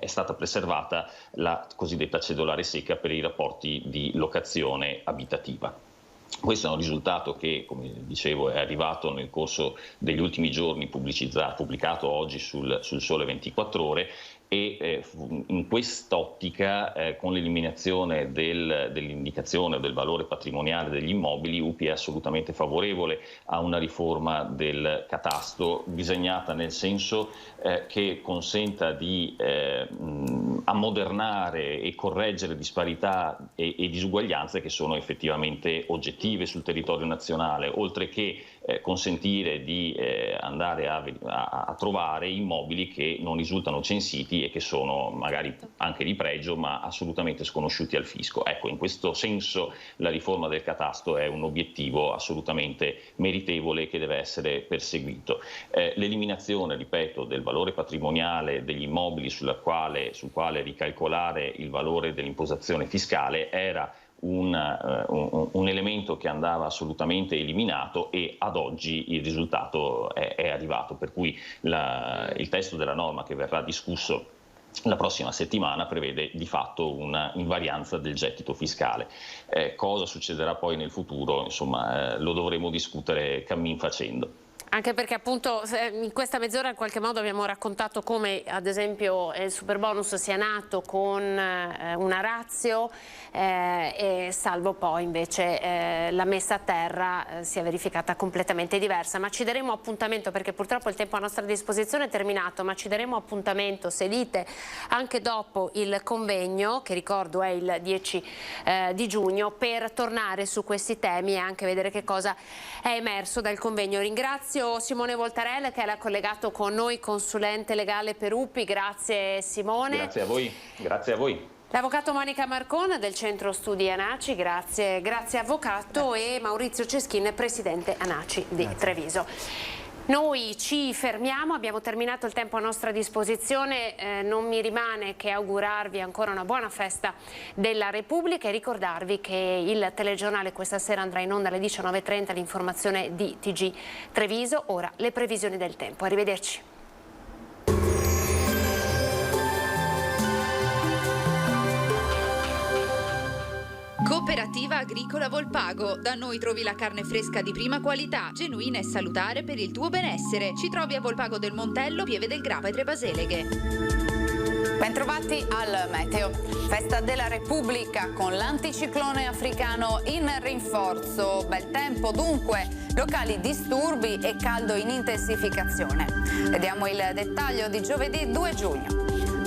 stata preservata la cosiddetta cedolare secca per i rapporti di locazione abitativa. Questo è un risultato che, come dicevo, è arrivato nel corso degli ultimi giorni, pubblicato oggi sul Sole 24 Ore, e in quest'ottica, con l'eliminazione dell'indicazione o del valore patrimoniale degli immobili, UPI è assolutamente favorevole a una riforma del catasto disegnata nel senso che consenta di ammodernare e correggere disparità e disuguaglianze che sono effettivamente oggettive sul territorio nazionale, oltre che consentire di andare a trovare immobili che non risultano censiti e che sono magari anche di pregio ma assolutamente sconosciuti al fisco. Ecco, in questo senso la riforma del catasto è un obiettivo assolutamente meritevole che deve essere perseguito. L'eliminazione, ripeto, del valore patrimoniale degli immobili sul quale ricalcolare il valore dell'imposizione fiscale era un elemento che andava assolutamente eliminato, e ad oggi il risultato è arrivato, per cui il testo della norma che verrà discusso la prossima settimana prevede di fatto una invarianza del gettito fiscale. Cosa succederà poi nel futuro? Insomma, lo dovremo discutere cammin facendo. Anche perché appunto in questa mezz'ora in qualche modo abbiamo raccontato come ad esempio il superbonus sia nato con una ratio e salvo poi invece la messa a terra sia verificata completamente diversa. Ma ci daremo appuntamento, perché purtroppo il tempo a nostra disposizione è terminato, ma ci daremo appuntamento, se dite, anche dopo il convegno, che ricordo è il 10 di giugno, per tornare su questi temi e anche vedere che cosa è emerso dal convegno. Ringrazio Simone Voltarella che era collegato con noi, consulente legale per UPI. Grazie Simone. Grazie a voi. Grazie a voi. L'avvocato Monica Marcon del Centro Studi ANACI, grazie avvocato, e Maurizio Ceschin, presidente ANACI di Treviso. Noi ci fermiamo, abbiamo terminato il tempo a nostra disposizione, non mi rimane che augurarvi ancora una buona festa della Repubblica e ricordarvi che il telegiornale questa sera andrà in onda alle 19:30, l'informazione di TG Treviso. Ora le previsioni del tempo, arrivederci. Cooperativa Agricola Volpago. Da noi trovi la carne fresca di prima qualità, genuina e salutare per il tuo benessere. Ci trovi a Volpago del Montello, Pieve del Grappa e Trebaseleghe. Bentrovati al meteo. Festa della Repubblica con l'anticiclone africano in rinforzo. Bel tempo dunque, locali disturbi e caldo in intensificazione. Vediamo il dettaglio di giovedì 2 giugno.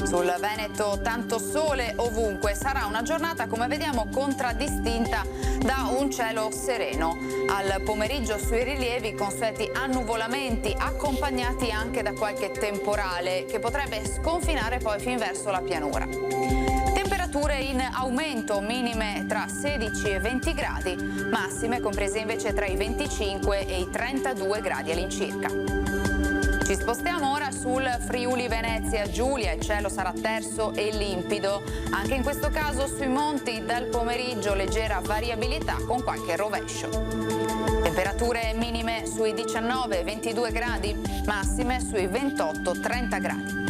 Sul Veneto tanto sole ovunque, sarà una giornata come vediamo contraddistinta da un cielo sereno. Al pomeriggio sui rilievi consueti annuvolamenti accompagnati anche da qualche temporale che potrebbe sconfinare poi fin verso la pianura. Temperature in aumento, minime tra 16 e 20 gradi, massime comprese invece tra i 25 e i 32 gradi all'incirca. Ci spostiamo ora sul Friuli Venezia Giulia, il cielo sarà terso e limpido. Anche in questo caso sui monti dal pomeriggio leggera variabilità con qualche rovescio. Temperature minime sui 19-22 gradi, massime sui 28-30 gradi.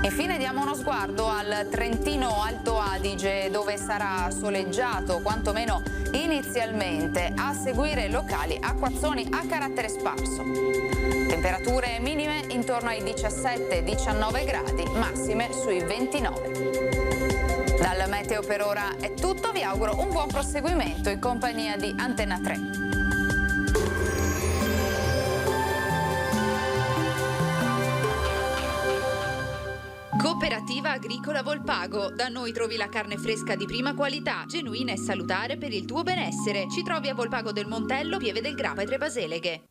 Infine diamo uno sguardo al Trentino Alto Adige, dove sarà soleggiato, quantomeno inizialmente, a seguire locali acquazzoni a carattere sparso. Temperature minime intorno ai 17-19 gradi, massime sui 29. Dal meteo per ora è tutto, vi auguro un buon proseguimento in compagnia di Antenna 3. Cooperativa Agricola Volpago. Da noi trovi la carne fresca di prima qualità, genuina e salutare per il tuo benessere. Ci trovi a Volpago del Montello, Pieve del Grappa e Trebaseleghe.